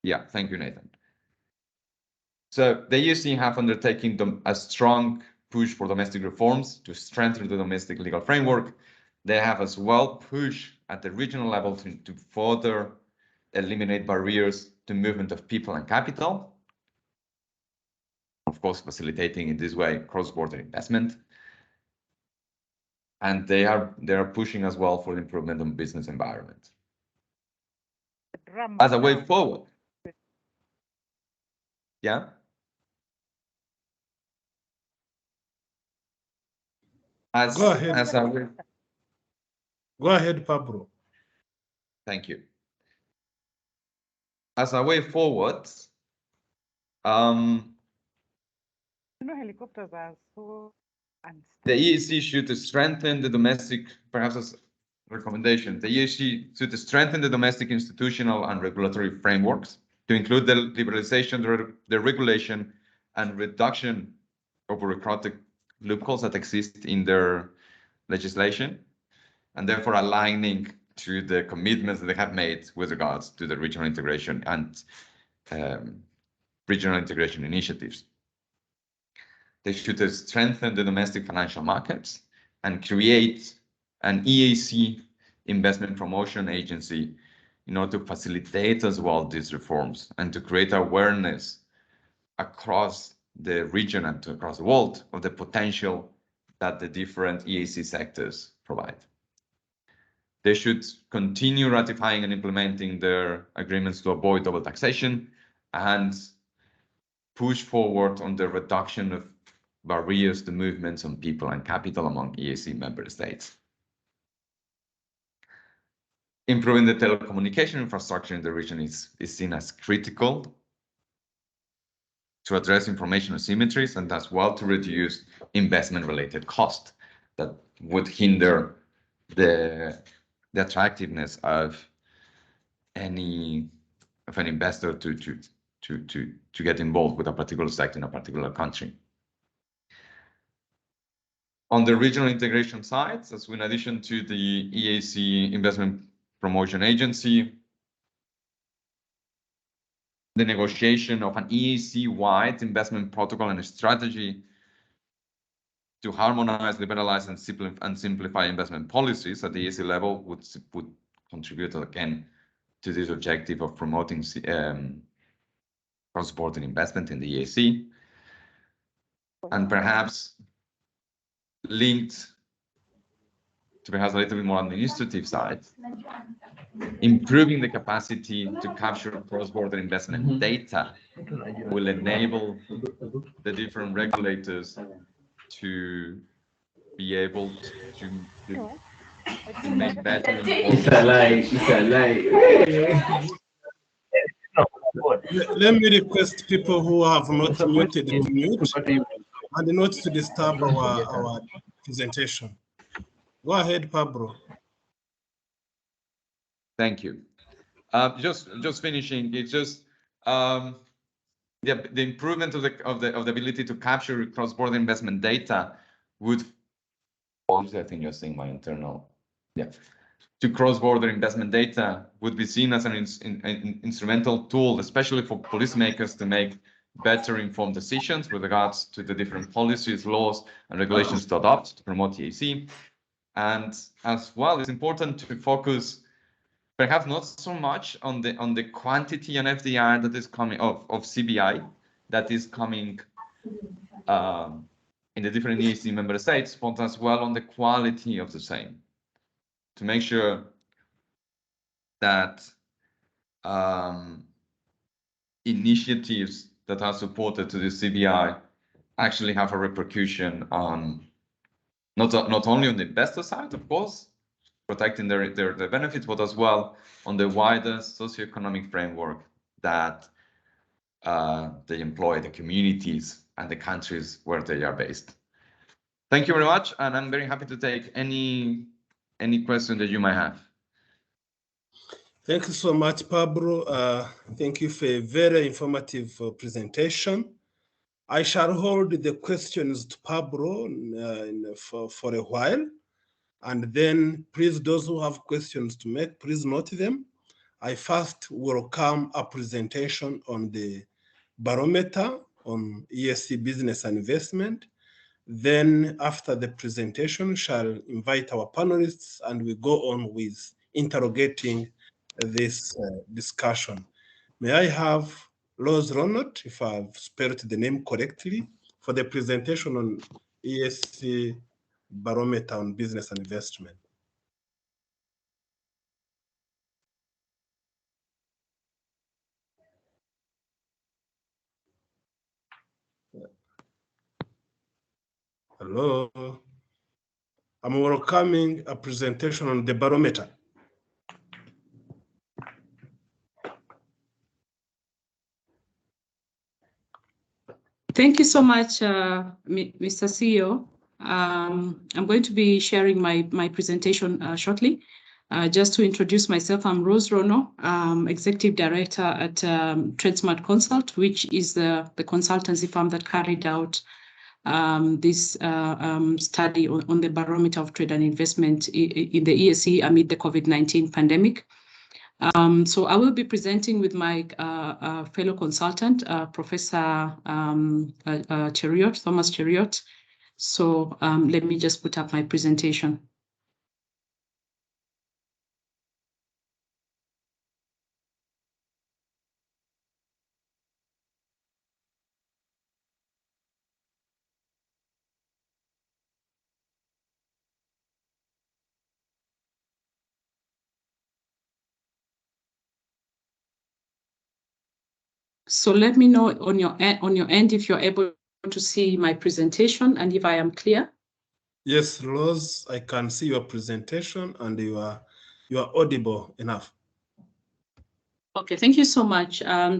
Yeah, thank you, Nathan. So the EAC have undertaken a strong push for domestic reforms to strengthen the domestic legal framework. They have as well pushed at the regional level to further eliminate barriers to movement of people and capital. Of course, facilitating in this way cross-border investment. And they are pushing as well for the improvement of business environment. As a way forward. Yeah? Go ahead. Go ahead, Pablo. Thank you. As a way forward, helicopters are so the EAC should strengthen the domestic, perhaps as a recommendation, the EAC should strengthen the domestic institutional and regulatory frameworks to include the liberalization, the regulation, and reduction of bureaucratic loopholes that exist in their legislation, and therefore aligning to the commitments that they have made with regards to the regional integration and regional integration initiatives. They should strengthen the domestic financial markets and create an EAC investment promotion agency in order to facilitate as well these reforms and to create awareness across the region and across the world of the potential that the different EAC sectors provide. They should continue ratifying and implementing their agreements to avoid double taxation and push forward on the reduction of barriers to movements on people and capital among EAC member states. Improving the telecommunication infrastructure in the region is seen as critical to address information asymmetries and as well to reduce investment-related costs that would hinder the attractiveness of an investor to get involved with a particular sector in a particular country. On the regional integration side, as in addition to the EAC Investment Promotion Agency, the negotiation of an EAC-wide investment protocol and a strategy to harmonize, liberalize, and simplify investment policies at the EAC level would contribute again to this objective of promoting cross-border investment in the EAC, and perhaps linked to perhaps a little bit more administrative side, improving the capacity to capture cross-border investment data will enable the different regulators to be able to make better Let me request people who have not muted to mute and not to disturb our presentation. Go ahead, Pablo. Thank you. Just finishing. It's just the improvement of the ability to capture cross-border investment data would. I think you're seeing my internal. Yeah. To cross-border investment data would be seen as an instrumental tool, especially for policymakers to make better informed decisions with regards to the different policies, laws, and regulations to adopt to promote EAC. And as well, it's important to focus perhaps not so much on the quantity and FDI that is coming of CBI that is coming in the different EAC member states, but as well on the quality of the same, to make sure that initiatives that are supported to the CBI actually have a repercussion on not only on the investor side, of course, protecting their benefits, but as well on the wider socioeconomic framework that they employ, the communities and the countries where they are based. Thank you very much, and I'm very happy to take any question that you might have. Thank you so much, Pablo. Thank you for a very informative presentation. I shall hold the questions to Pablo for a while. And then please, those who have questions to make, please note them. I first welcome a presentation on the Barometer on EAC business and investment. Then after the presentation, shall invite our panelists and we go on with interrogating this discussion. May I have Rose Ronald, if I've spelled the name correctly, for the presentation on EAC Barometer on business and investment. Hello. I'm welcoming a presentation on the Barometer. Thank you so much, Mr. CEO. I'm going to be sharing my presentation shortly. Just to introduce myself, I'm Rose Rono, Executive Director at TradeSmart Consult, which is the consultancy firm that carried out this study on the Barometer of Trade and Investment in the EAC amid the COVID-19 pandemic. So I will be presenting with my fellow consultant, Professor Cheriot, Thomas Cheriot. So let me just put up my presentation. So let me know on your end if you're able to see my presentation and if I am clear. Yes, Rose, I can see your presentation and you are audible enough. Okay, thank you so much. I'll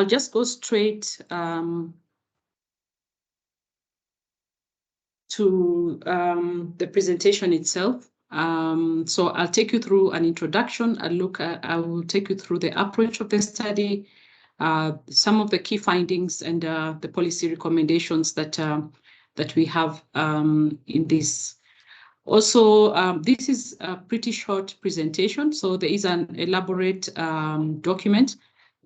just go straight to the presentation itself. So I'll take you through an introduction. I will take you through the approach of the study, some of the key findings and the policy recommendations that we have in this. Also, this is a pretty short presentation, so there is an elaborate document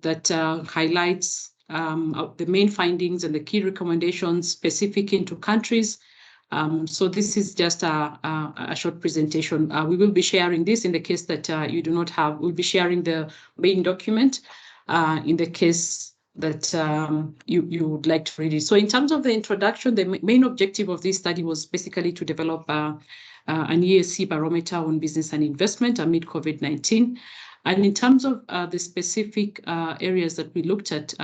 that highlights the main findings and the key recommendations specific into countries. So this is just a short presentation. We will be sharing this in the case that you do not have. We'll be sharing the main document in the case that you would like to read it. So in terms of the introduction, the main objective of this study was basically to develop an EAC barometer on business and investment amid COVID-19. And in terms of the specific areas that we looked at,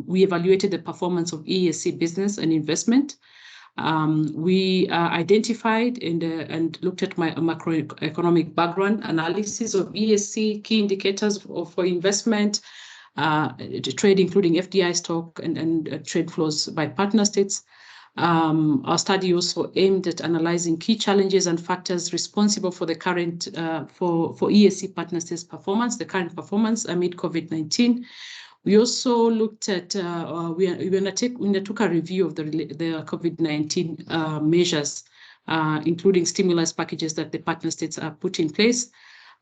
we evaluated the performance of EAC business and investment. We identified and looked at my macroeconomic background analysis of EAC, key indicators for investment, trade, including FDI stock and trade flows by partner states. Our study also aimed at analyzing key challenges and factors responsible for the current for EAC partner states' performance, the current performance amid COVID-19. We also looked at we undertook a review of the COVID-19 measures, including stimulus packages that the partner states are put in place.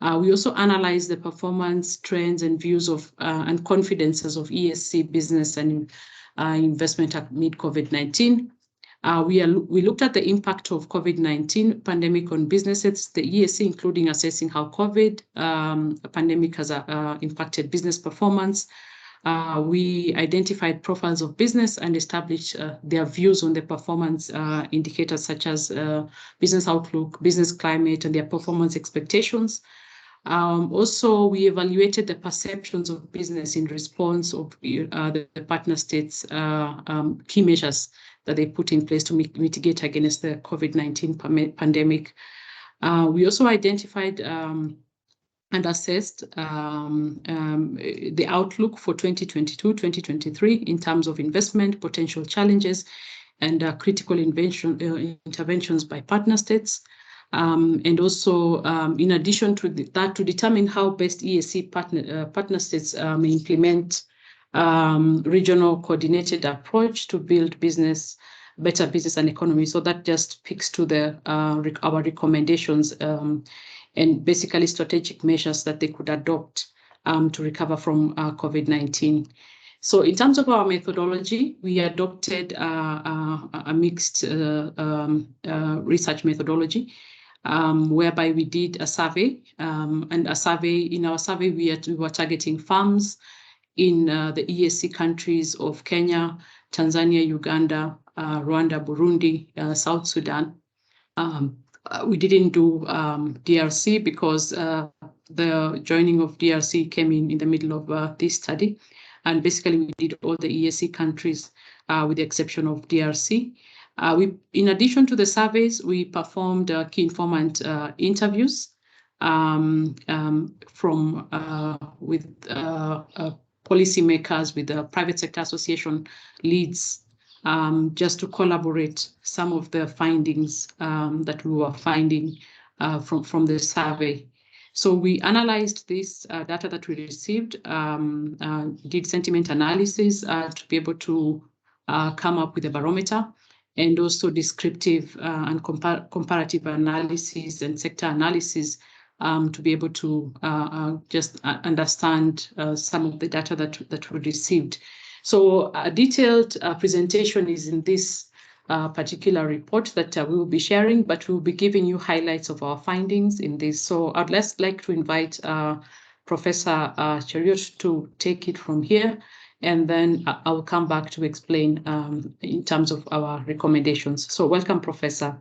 We also analyzed the performance trends and views of and confidences of EAC business and investment amid COVID-19. We looked at the impact of COVID-19 pandemic on businesses, the EAC, including assessing how COVID pandemic has impacted business performance. We identified profiles of business and established their views on the performance indicators such as business outlook, business climate, and their performance expectations. Also, we evaluated the perceptions of business in response of the partner states' key measures that they put in place to mitigate against the COVID-19 pandemic. We also identified and assessed the outlook for 2022-2023 in terms of investment, potential challenges, and critical interventions by partner states. And also, in addition to that, to determine how best EAC partner states may implement regional coordinated approach to build better business and economy. So that just speaks to our recommendations and basically strategic measures that they could adopt to recover from COVID-19. So in terms of our methodology, we adopted a mixed research methodology whereby we did a survey. And in our survey, we were targeting firms in the EAC countries of Kenya, Tanzania, Uganda, Rwanda, Burundi, South Sudan. We didn't do DRC because the joining of DRC came in the middle of this study. And basically, we did all the EAC countries with the exception of DRC. In addition to the surveys, we performed key informant interviews with policymakers, with the private sector association leads, just to collaborate some of the findings that we were finding from the survey. So we analyzed this data that we received, did sentiment analysis to be able to come up with a barometer, and also descriptive and comparative analysis and sector analysis to be able to just understand some of the data that we received. So a detailed presentation is in this particular report that we will be sharing, but we will be giving you highlights of our findings in this. So I'd like to invite Professor Cheriot to take it from here, and then I'll come back to explain in terms of our recommendations. So welcome, Professor.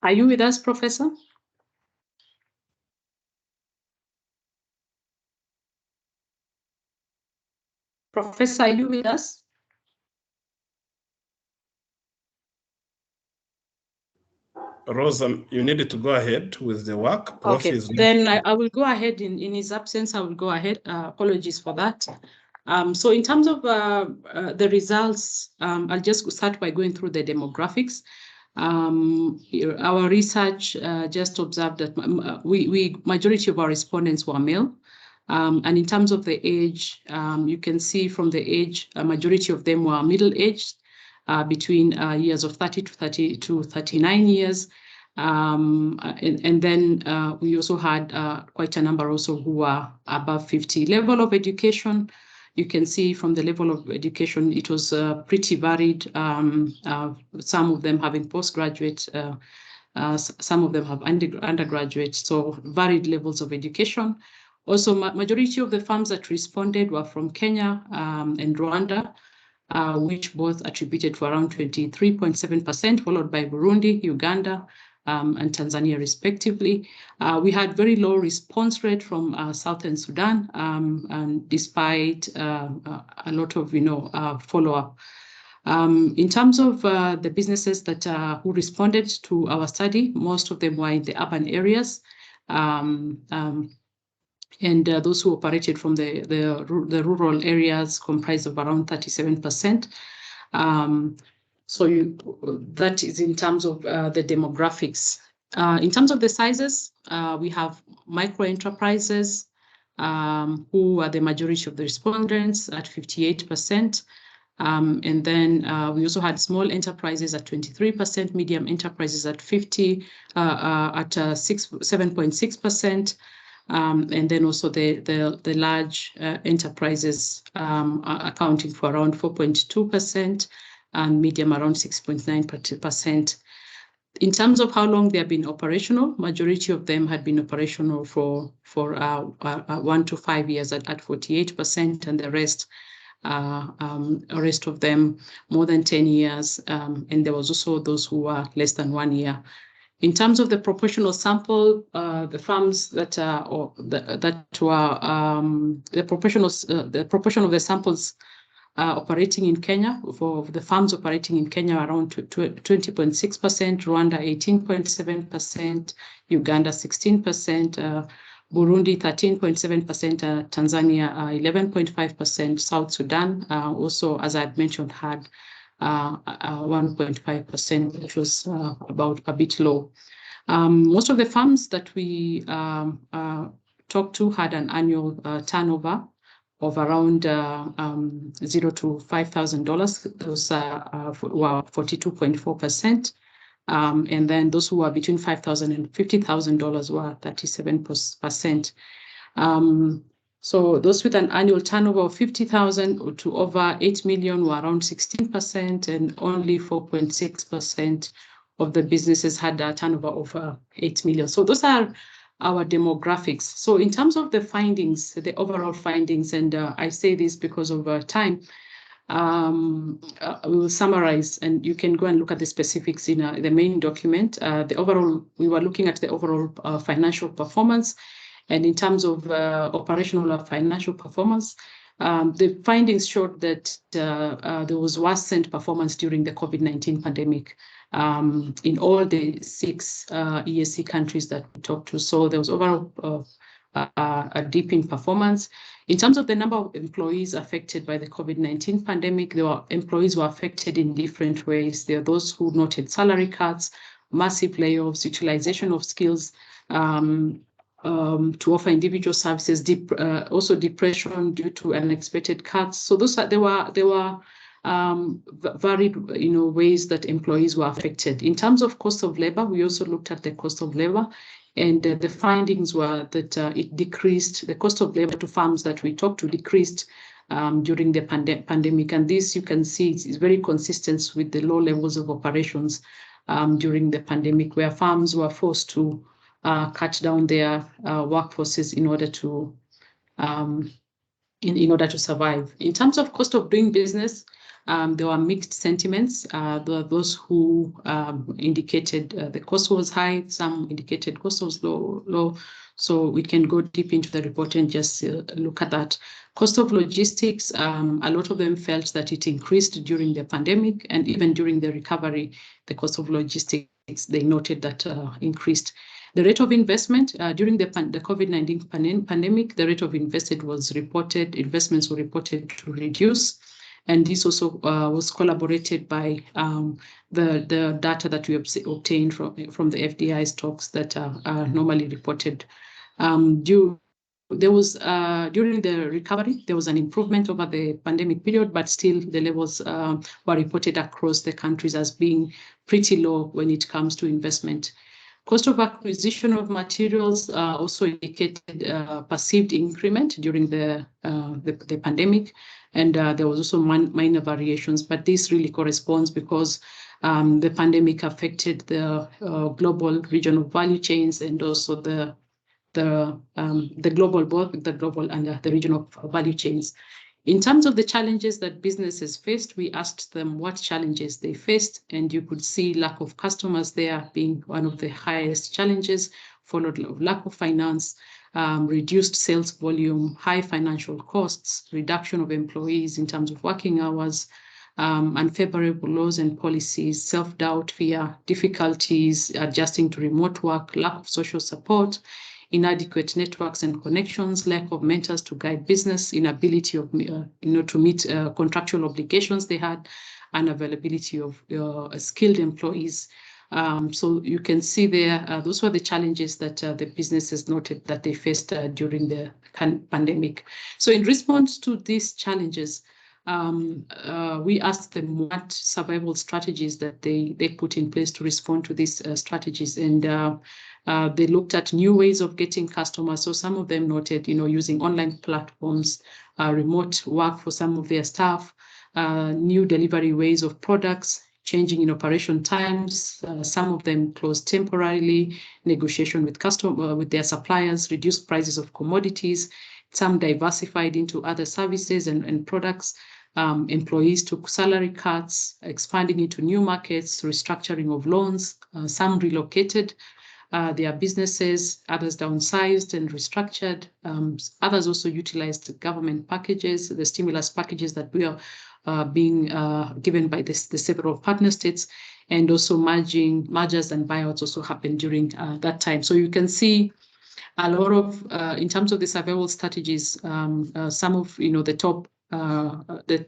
Are you with us, Professor? Professor, are you with us? Rosa, you needed to go ahead with the work. Prof Okay, is then I will go ahead in his absence. I will go ahead. Apologies for that. So in terms of the results, I'll just start by going through the demographics. Our research just observed that majority of our respondents were male. And in terms of the age, you can see from the age, a majority of them were middle-aged, between years of 30 to 39 years. And then we also had quite a number also who were above 50. Level of education, you can see from the level of education, it was pretty varied. Some of them having postgraduate, some of them have undergraduate, so varied levels of education. Also, majority of the firms that responded were from Kenya and Rwanda, which both attributed to around 23.7%, followed by Burundi, Uganda, and Tanzania, respectively. We had very low response rate from Southern Sudan, and despite a lot of follow-up. In terms of the businesses that who responded to our study, most of them were in the urban areas. And those who operated from the rural areas comprised of around 37%. So that is in terms of the demographics. In terms of the sizes, we have micro enterprises, who are the majority of the respondents at 58%. And then we also had small enterprises at 23%, medium enterprises at 7.6%. And then also the large enterprises accounting for around 4.2%, and medium around 6.9%. In terms of how long they have been operational, majority of them had been operational for 1 to 5 years at 48%, and the rest of them more than 10 years. And there was also those who were less than 1 year. In terms of the proportional sample, the firms that were the proportion of the samples operating in Kenya, for the firms operating in Kenya, around 20.6%, Rwanda 18.7%, Uganda 16%, Burundi 13.7%, Tanzania 11.5%, South Sudan also, as I had mentioned, had 1.5%, which was about a bit low. Most of the firms that we talked to had an annual turnover of around $0 to $5,000. Those were 42.4%. And then those who were between $5,000 and $50,000 were 37%. So those with an annual turnover of 50,000 to over 8 million were around 16%, and only 4.6% of the businesses had a turnover of 8 million. So those are our demographics. So in terms of the findings, the overall findings, and I say this because of time, we will summarize, and you can go and look at the specifics in the main document. We were looking at the overall financial performance. And in terms of operational or financial performance, the findings showed that there was worsened performance during the COVID-19 pandemic in all the 6 EAC countries that we talked to. So there was overall a dip in performance. In terms of the number of employees affected by the COVID-19 pandemic, employees were affected in different ways. There are those who noted salary cuts, massive layoffs, utilization of skills, to offer individual services, also depression due to unexpected cuts. So there were varied ways that employees were affected. In terms of cost of labor, we also looked at the cost of labor, and the findings were that it decreased. The cost of labor to firms that we talked to decreased during the pandemic, and this, you can see, is very consistent with the low levels of operations during the pandemic, where firms were forced to cut down their workforces in order to survive. In terms of cost of doing business, There were mixed sentiments. There were those who indicated the cost was high, some indicated cost was low. So we can go deep into the report and just look at that. Cost of logistics, a lot of them felt that it increased during the pandemic, and even during the recovery, the cost of logistics, they noted that increased. The rate of investment during the COVID-19 pandemic, the rate of investment was reported, investments were reported to reduce. And this also was collaborated by the data that we obtained from the FDI stocks that are normally reported. During the recovery, there was an improvement over the pandemic period, but still the levels were reported across the countries as being pretty low when it comes to investment. Cost of acquisition of materials also indicated perceived increment during the pandemic, and there was also minor variations, but this really corresponds because the pandemic affected the global regional value chains and also the global, both the global and the regional value chains. In terms of the challenges that businesses faced, we asked them what challenges they faced, and you could see lack of customers there being one of the highest challenges, followed by lack of finance, reduced sales volume, high financial costs, reduction of employees in terms of working hours, unfavorable laws and policies, self-doubt, fear, difficulties adjusting to remote work, lack of social support, inadequate networks and connections, lack of mentors to guide business, inability of to meet contractual obligations they had, and availability of skilled employees. So you can see there, those were the challenges that the businesses noted that they faced during the pandemic. So in response to these challenges, we asked them what survival strategies that they put in place to respond to these strategies, and they looked at new ways of getting customers. So some of them noted, using online platforms, remote work for some of their staff, new delivery ways of products, changing in operation times. Some of them closed temporarily, negotiation with their suppliers, reduced prices of commodities. Some diversified into other services and products. Employees took salary cuts, expanding into new markets, restructuring of loans. Some relocated their businesses, others downsized and restructured. Others also utilized government packages, the stimulus packages that we are being given by the several partner states, and also mergers and buyouts also happened during that time. So you can see a lot of, in terms of the survival strategies, some of the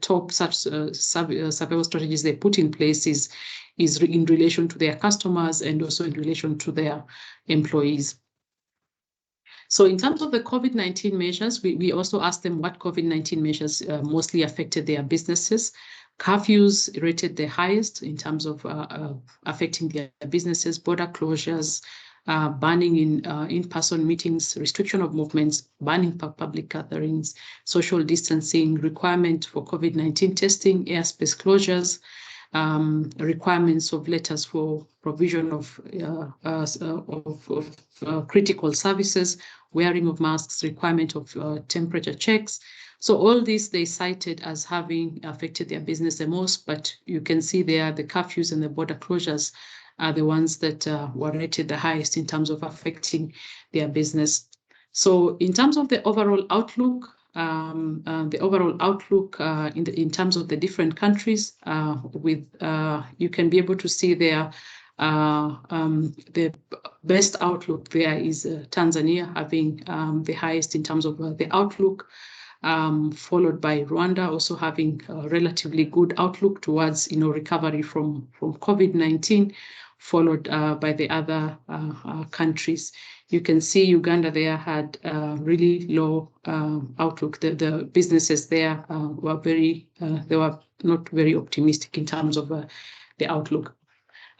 top such survival strategies they put in place is in relation to their customers and also in relation to their employees. So in terms of the COVID-19 measures, we also asked them what COVID-19 measures mostly affected their businesses. Curfews rated the highest in terms of affecting their businesses, border closures, banning in-person meetings, restriction of movements, banning public gatherings, social distancing, requirement for COVID-19 testing, airspace closures, requirements of letters for provision of critical services, wearing of masks, requirement of temperature checks. So all this they cited as having affected their business the most, but you can see there the curfews and the border closures are the ones that were rated the highest in terms of affecting their business. So in terms of the overall outlook, in terms of the different countries, you can be able to see there the best outlook there is Tanzania having the highest in terms of the outlook, followed by Rwanda also having a relatively good outlook towards recovery from COVID-19, followed by the other countries. You can see Uganda there had really low outlook. The businesses there were not very optimistic in terms of the outlook.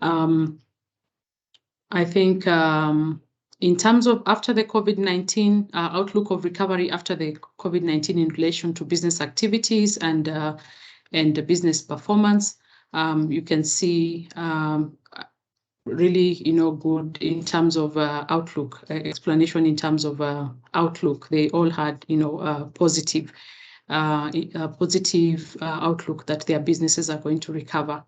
I think in terms of after the COVID-19 outlook of recovery after the COVID-19 in relation to business activities and the business performance, you can see really, good in terms of outlook, explanation in terms of outlook. They all had, positive positive outlook that their businesses are going to recover.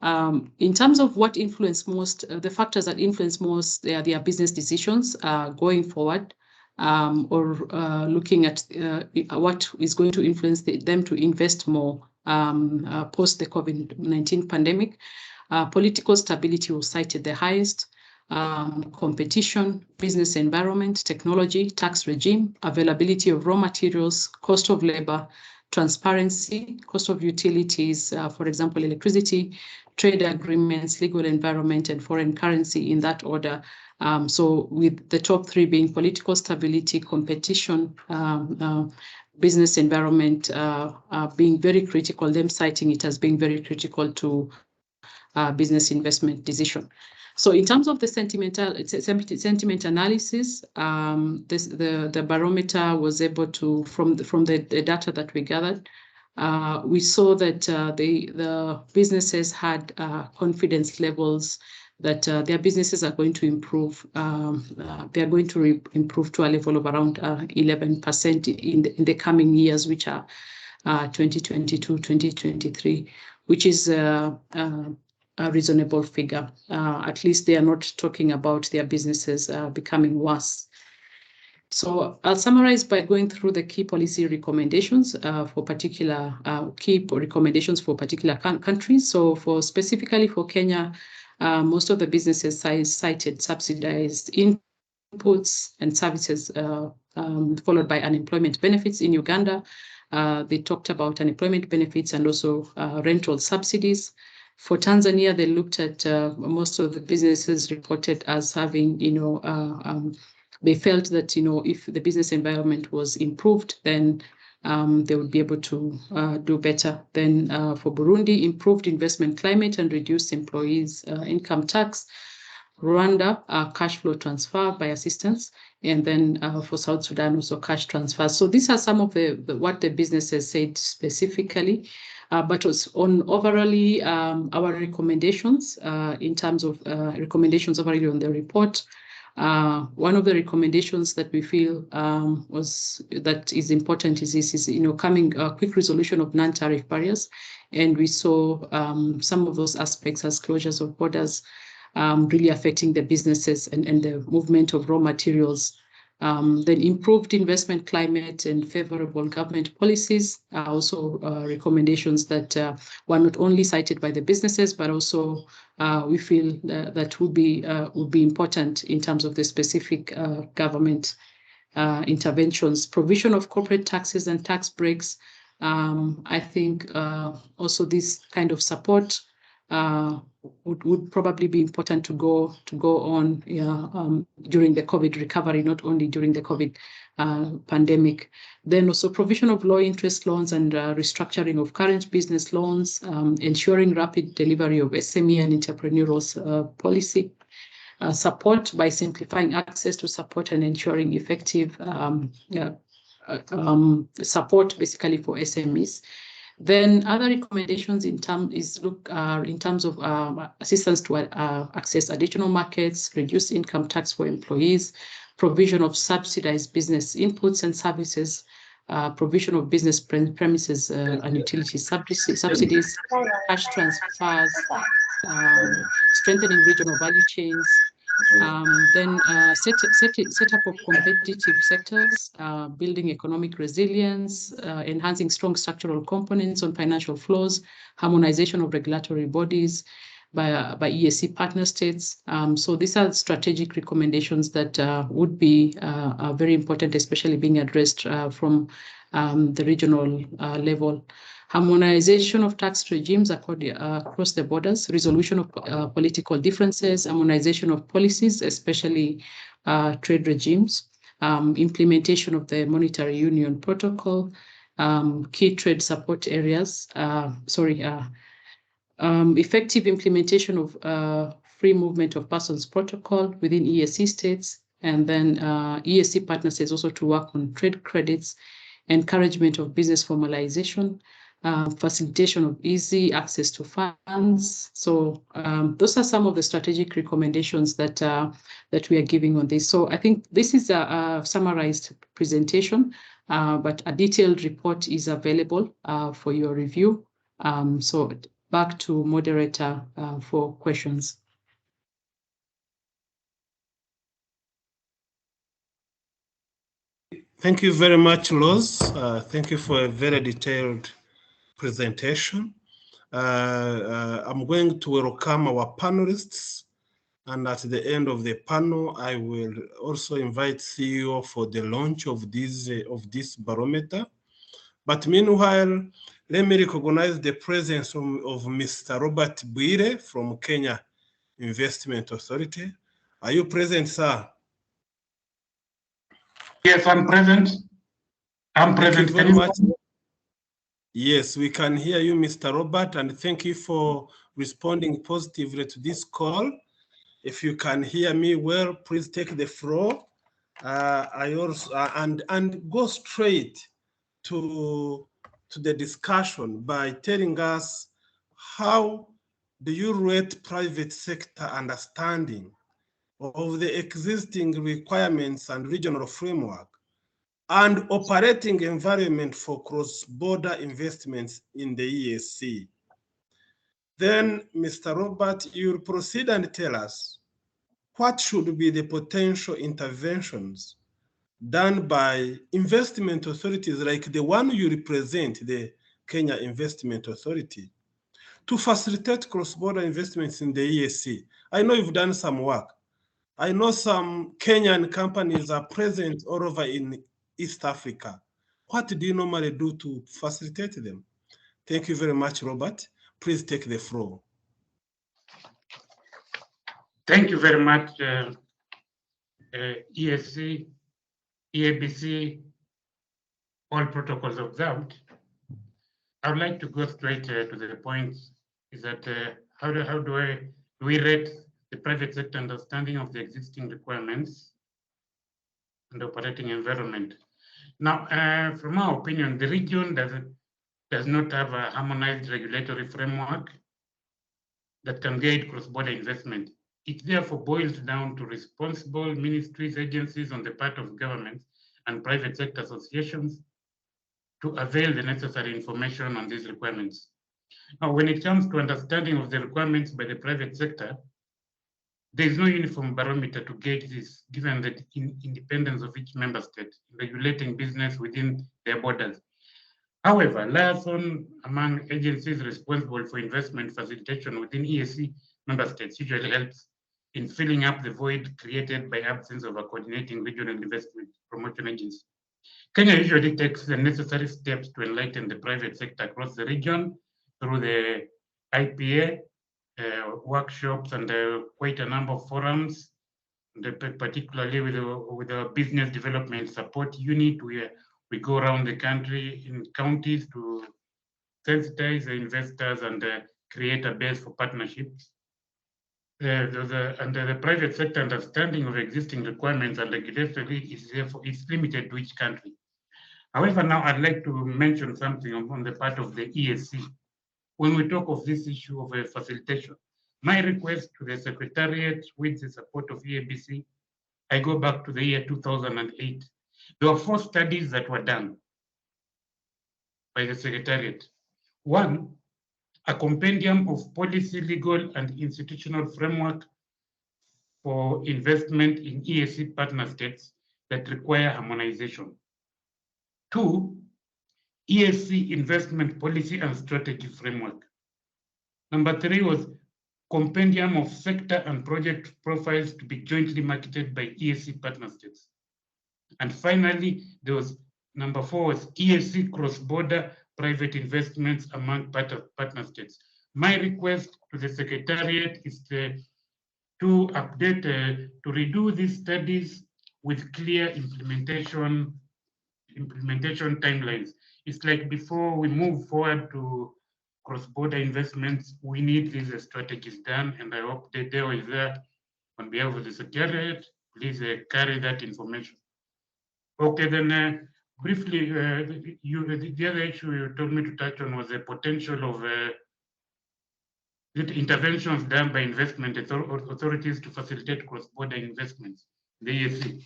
In terms of what influence most, the factors that influence most their business decisions going forward, or looking at what is going to influence them to invest more post the COVID-19 pandemic, political stability was cited the highest, competition, business environment, technology, tax regime, availability of raw materials, cost of labor, transparency, cost of utilities, for example, electricity, trade agreements, legal environment, and foreign currency in that order. So with the top three being political stability, competition, business environment being very critical, them citing it as being very critical to business investment decision. So in terms of the sentiment analysis, the barometer was able to, from the data that we gathered, we saw that the businesses had confidence levels that their businesses are going to improve. They are going to improve to a level of around 11% in the coming years, which are 2022, 2023, which is a reasonable figure. At least they are not talking about their businesses becoming worse. So I'll summarize by going through the key policy recommendations for particular countries. So specifically for Kenya, most of the businesses cited subsidized inputs and services, followed by unemployment benefits. In Uganda, they talked about unemployment benefits and also rental subsidies. For Tanzania, they looked at most of the businesses reported as having, they felt that, if the business environment was improved, then they would be able to do better. Then for Burundi, improved investment climate and reduced employees' income tax. Rwanda, cash flow transfer by assistance. And then for South Sudan, also cash transfers. So these are some of what the businesses said specifically. But on overall, our recommendations in terms of recommendations overall on the report, one of the recommendations that we feel that is important is coming quick resolution of non-tariff barriers, and we saw some of those aspects as closures of borders really affecting the businesses and the movement of raw materials. Then improved investment climate and favorable government policies are also recommendations that were not only cited by the businesses, but also we feel that would be important in terms of the specific government interventions. Provision of corporate taxes and tax breaks. I think also this kind of support would probably be important to go on during the COVID recovery, not only during the COVID pandemic. Then also provision of low interest loans and restructuring of current business loans, ensuring rapid delivery of SME and entrepreneurial policy, support by simplifying access to support and ensuring effective support basically for SMEs. Then other recommendations in terms of assistance to access additional markets, reduce income tax for employees, provision of subsidized business inputs and services, provision of business premises and utility subsidies, cash transfers, strengthening regional value chains, then setup of competitive sectors, building economic resilience, enhancing strong structural components on financial flows, harmonization of regulatory bodies by EAC partner states. So these are strategic recommendations that would be very important, especially being addressed from the regional level. Harmonization of tax regimes across the borders, resolution of political differences, harmonization of policies, especially trade regimes, implementation of the Monetary Union Protocol, key trade support areas, effective implementation of free movement of persons protocol within EAC states, and then EAC partner states also to work on trade credits, encouragement of business formalization, facilitation of easy access to funds. So those are some of the strategic recommendations that we are giving on this. So I think this is a summarized presentation. but a detailed report is available for your review. So back to moderator for questions. Thank you very much, Loz. Thank you for a very detailed presentation. I'm going to welcome our panelists, and at the end of the panel, I will also invite CEO for the launch of this barometer. But meanwhile, let me recognize the presence of Mr. Robert Bwire from Kenya Investment Authority. Are you present, sir? Yes, I'm present. I'm present. Thank you very much. Yes, we can hear you, Mr. Robert, and thank you for responding positively to this call. If you can hear me well, please take the floor. I also and go straight to the discussion by telling us how do you rate private sector understanding of the existing requirements and regional framework and operating environment for cross-border investments in the EAC. Then, Mr. Robert, you'll proceed and tell us what should be the potential interventions done by investment authorities like the one you represent, the Kenya Investment Authority, to facilitate cross-border investments in the EAC. I know you've done some work. I know some Kenyan companies are present all over in East Africa. What do you normally do to facilitate them? Thank you very much, Robert. Please take the floor. Thank you very much, EAC, EABC, all protocols observed. I would like to go straight to the point, is that how do we rate the private sector understanding of the existing requirements and operating environment? Now, from our opinion, the region does not have a harmonized regulatory framework that can guide cross-border investment. It therefore boils down to responsible ministries, agencies on the part of governments and private sector associations to avail the necessary information on these requirements. Now, when it comes to understanding of the requirements by the private sector, there is no uniform barometer to gauge this, given the independence of each member state in regulating business within their borders. However, liaison among agencies responsible for investment facilitation within EAC member states usually helps in filling up the void created by absence of a coordinating regional investment promotion agency. Kenya usually takes the necessary steps to enlighten the private sector across the region through the IPA workshops and quite a number of forums, particularly with the business development support unit, where we go around the country in counties to sensitize the investors and create a base for partnerships. The private sector understanding of existing requirements and regulatory is therefore limited to each country. However, now I'd like to mention something on the part of the EAC. When we talk of this issue of facilitation, my request to the Secretariat with the support of EABC, I go back to the year 2008. There were 4 studies that were done by the Secretariat. 1, a compendium of policy, legal, and institutional framework for investment in EAC partner states that require harmonization. 2, EAC investment policy and strategy framework. Number 3 was compendium of sector and project profiles to be jointly marketed by EAC partner states. And finally, there was number 4 was EAC cross-border private investments among partner states. My request to the Secretariat is to update, to redo these studies with clear implementation timelines. It's like before we move forward to cross-border investments, we need these strategies done, and I hope that they are there on behalf of the Secretariat. Please carry that information. Okay, then briefly, the other issue you told me to touch on was the potential of interventions done by investment authorities to facilitate cross-border investments, the EAC.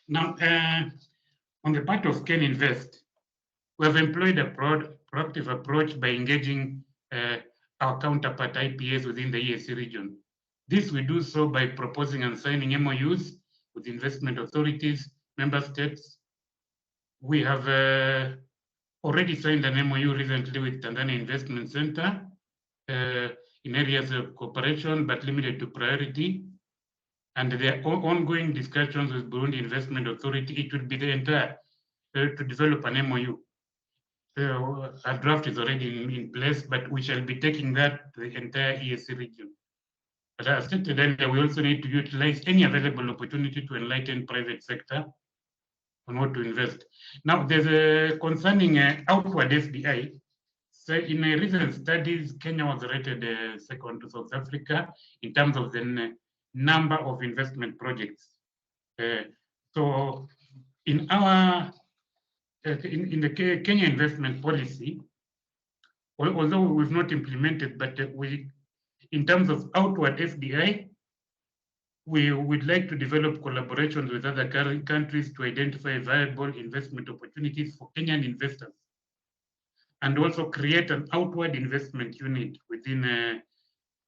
Now, on the part of Ken Invest, we have employed a proactive approach by engaging our counterpart IPAs within the EAC region. This we do so by proposing and signing MOUs with investment authorities, member states. We have already signed an MOU recently with Tanzania Investment Center in areas of cooperation, but limited to priority. And there are ongoing discussions with Burundi Investment Authority. It will be the entire to develop an MOU. A draft is already in place, but we shall be taking that to the entire EAC region. But as stated earlier, we also need to utilize any available opportunity to enlighten private sector on what to invest. Now, there's a concerning outward FDI. So in recent studies, Kenya was rated second to South Africa in terms of the number of investment projects. So in our in the Kenya investment policy, although we've not implemented, but we, in terms of outward FDI, we would like to develop collaborations with other countries to identify viable investment opportunities for Kenyan investors, and also create an outward investment unit within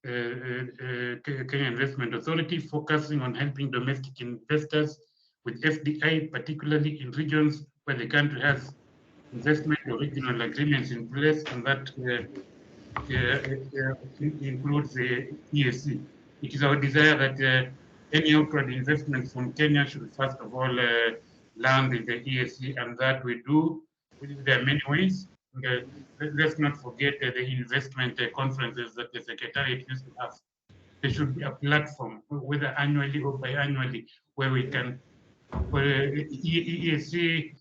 Kenya Investment Authority, focusing on helping domestic investors with FDI, particularly in regions where the country has investment or regional agreements in place, and that includes the EAC. It is our desire that any outward investment from Kenya should first of all land in the EAC, and that we do. There are many ways. Let's not forget the investment conferences that the Secretariat used to have. There should be a platform, whether annually or biannually, where we can, where EAC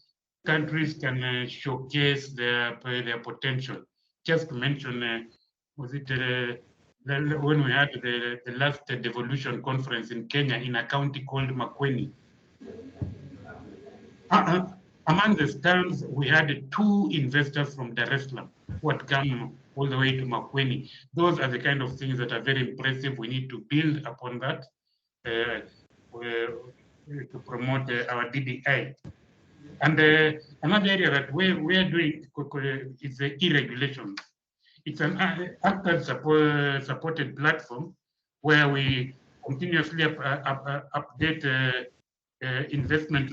countries can showcase their potential. Just to mention, was it when we had the last devolution conference in Kenya in a county called Makueni? Among the stands, we had 2 investors from Dar es Salaam who had come all the way to Makueni. Those are the kind of things that are very impressive. We need to build upon that to promote our DDI. And another area that we are doing is the e-regulations. It's an actor supported platform where we continuously update investment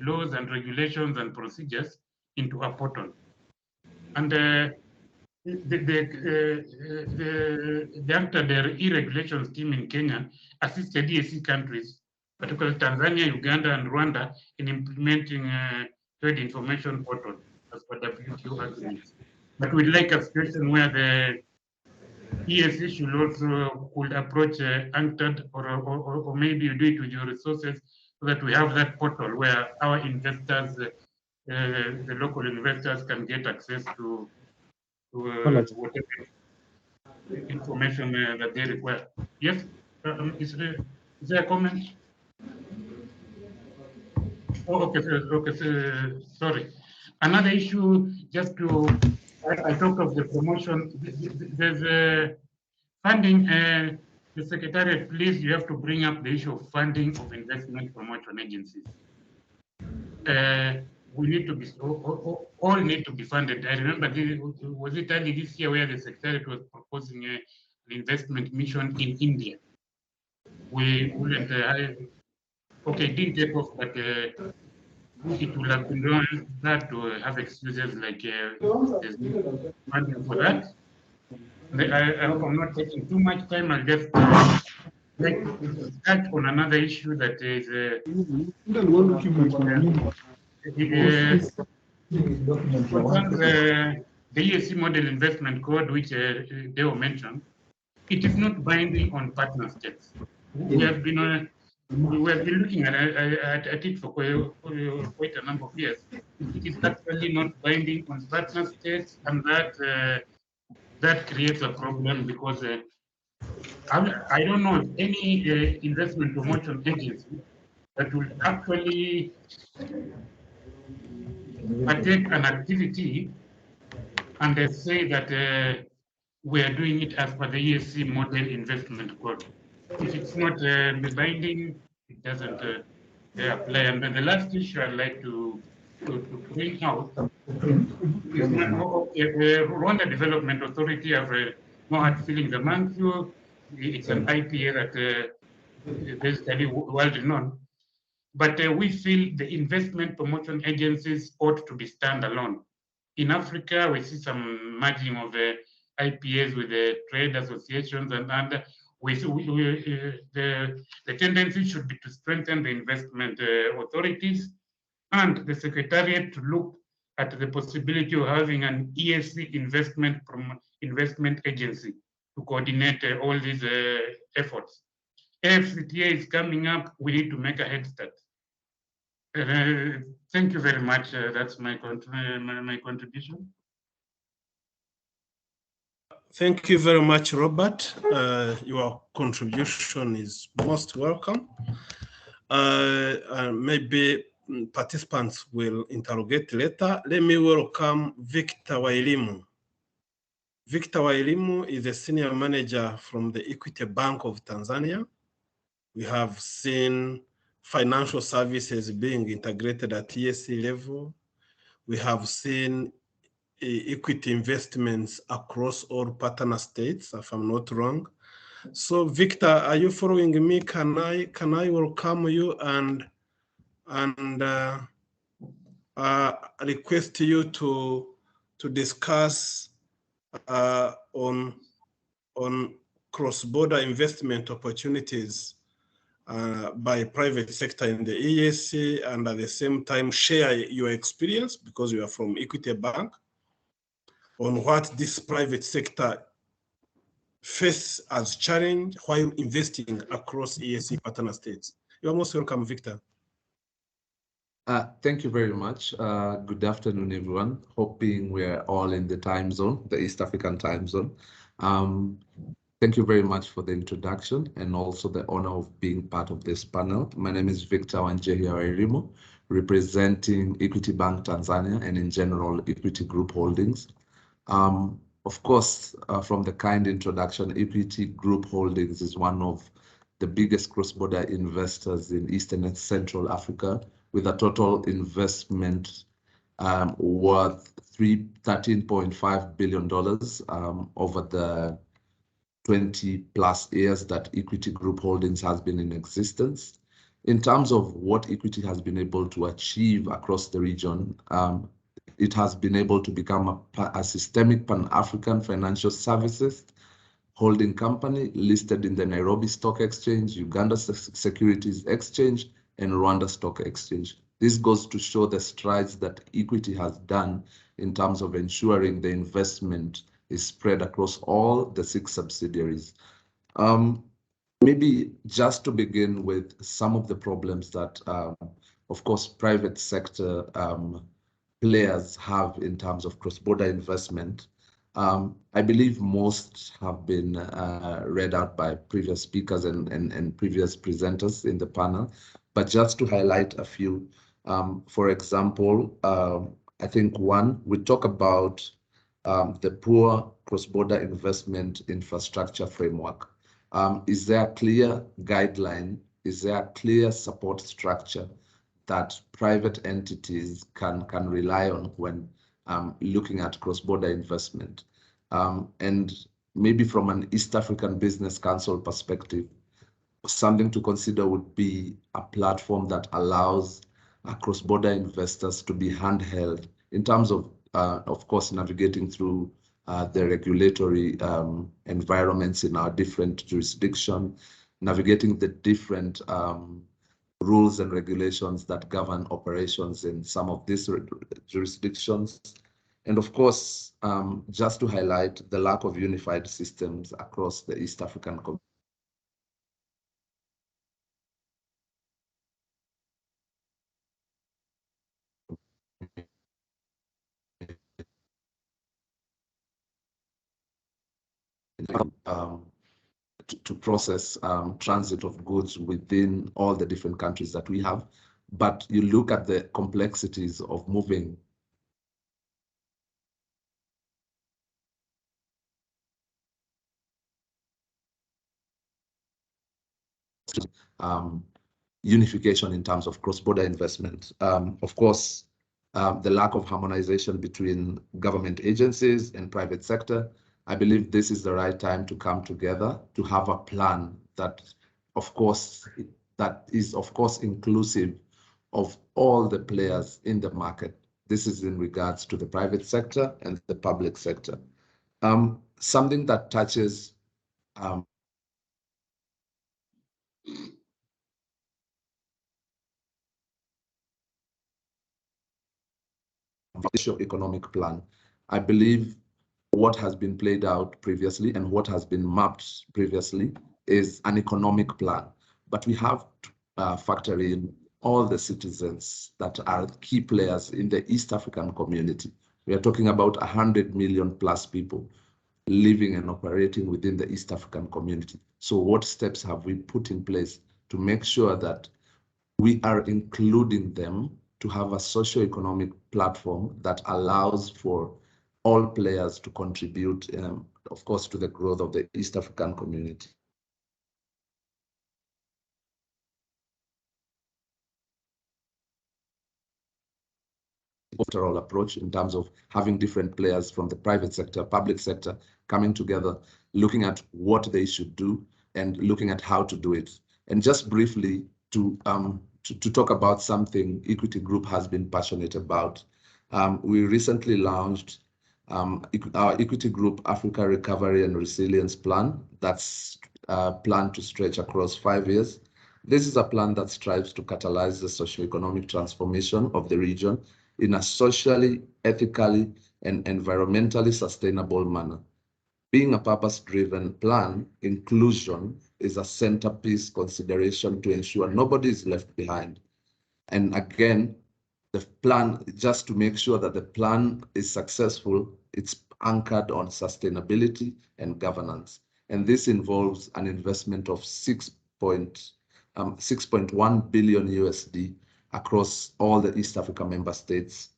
laws and regulations and procedures into a portal. And the e-regulations team in Kenya assisted EAC countries, particularly Tanzania, Uganda, and Rwanda, in implementing trade information portal as per WTO agreements. But we'd like a situation where the EAC should also could approach UNCTAD or maybe you do it with your resources, so that we have that portal where our investors, the local investors, can get access to whatever information that they require. Yes, is there a comment? Oh, okay, sorry. Another issue, just to, I talked of the promotion. There's funding. The Secretariat, please, you have to bring up the issue of funding of investment promotion agencies. We need to be, all need to be funded. I remember, was it early this year where the Secretariat was proposing an investment mission in India? We wouldn't, okay, it didn't take off, but it would have been done that to have excuses like there's no funding for that. I hope I'm not taking too much time. I'll just like to touch on another issue that is the EAC model investment code, which Deo mentioned. It is not binding on partner states. We have been looking at it for quite a number of years. It is actually not binding on partner states, and that creates a problem because I don't know if any investment promotion agency that will actually take an activity and they say that we are doing it as per the EAC model investment code. If it's not binding, it doesn't apply. And then the last issue I'd like to bring out is Rwanda Development Authority have no hard feelings among you. It's an IPA that basically well known. But we feel the investment promotion agencies ought to be standalone. In Africa, we see some merging of the IPAs with the trade associations, and the tendency should be to strengthen the investment authorities and the Secretariat to look at the possibility of having an EAC investment agency to coordinate all these efforts. FCTA is coming up, we need to make a head start. Thank you very much. That's my contribution. Thank you very much, Robert. Your contribution is most welcome. Maybe participants will interrogate later. Let me welcome Victor Wairimu. Victor Wairimu is a senior manager from the Equity Bank of Tanzania. We have seen financial services being integrated at EAC level. We have seen equity investments across all partner states, if I'm not wrong. So Victor, are you following me? Can I welcome you and request you to discuss on cross-border investment opportunities by private sector in the EAC, and at the same time share your experience, because you are from Equity Bank, on what this private sector face as challenge while investing across EAC partner states. You are most welcome, Victor. Thank you very much. Good afternoon, everyone. Hoping we're all in the time zone, the East African time zone. Thank you very much for the introduction and also the honor of being part of this panel. My name is Victor Wairimu, representing Equity Bank Tanzania and in general Equity Group Holdings. Of course, from the kind introduction, Equity Group Holdings is one of the biggest cross-border investors in Eastern and Central Africa, with a total investment worth $13.5 billion over the 20 plus years that Equity Group Holdings has been in existence. In terms of what Equity has been able to achieve across the region, it has been able to become a systemic Pan-African financial services holding company listed in the Nairobi Stock Exchange, Uganda Securities Exchange, and Rwanda Stock Exchange. This goes to show the strides that Equity has done in terms of ensuring the investment is spread across all the 6 subsidiaries. Maybe just to begin with some of the problems that, of course, private sector players have in terms of cross-border investment. I believe most have been read out by previous speakers and previous presenters in the panel, but just to highlight a few. For example, I think one, we talk about the poor cross-border investment infrastructure framework. Is there a clear guideline? Is there a clear support structure that private entities can rely on when looking at cross-border investment? And maybe from an East African Business Council perspective, something to consider would be a platform that allows cross-border investors to be handheld in terms of course, navigating through the regulatory environments in our different jurisdictions, navigating the different rules and regulations that govern operations in some of these jurisdictions. And of course, just to highlight the lack of unified systems across the East African community. To process transit of goods within all the different countries that we have. But you look at the complexities of moving unification in terms of cross-border investment. Of course, the lack of harmonization between government agencies and private sector. I believe this is the right time to come together to have a plan that, of course, inclusive of all the players in the market. This is in regards to the private sector and the public sector. Something that touches economic plan. I believe what has been played out previously and what has been mapped previously is an economic plan, but we have to factor in all the citizens that are key players in the East African community. We are talking about 100 million plus people living and operating within the East African community. So what steps have we put in place to make sure that we are including them to have a socio-economic platform that allows for all players to contribute, of course, to the growth of the East African community? Overall approach in terms of having different players from the private sector, public sector, coming together, looking at what they should do and looking at how to do it. And just briefly to talk about something Equity Group has been passionate about. We recently launched our Equity Group Africa Recovery and Resilience Plan. That's planned to stretch across 5 years. This is a plan that strives to catalyze the socio-economic transformation of the region in a socially, ethically, and environmentally sustainable manner. Being a purpose-driven plan, inclusion is a centerpiece consideration to ensure nobody is left behind. And again, the plan, just to make sure that the plan is successful, it's anchored on sustainability and governance. And this involves an investment of 6.1 billion USD across all the East Africa member states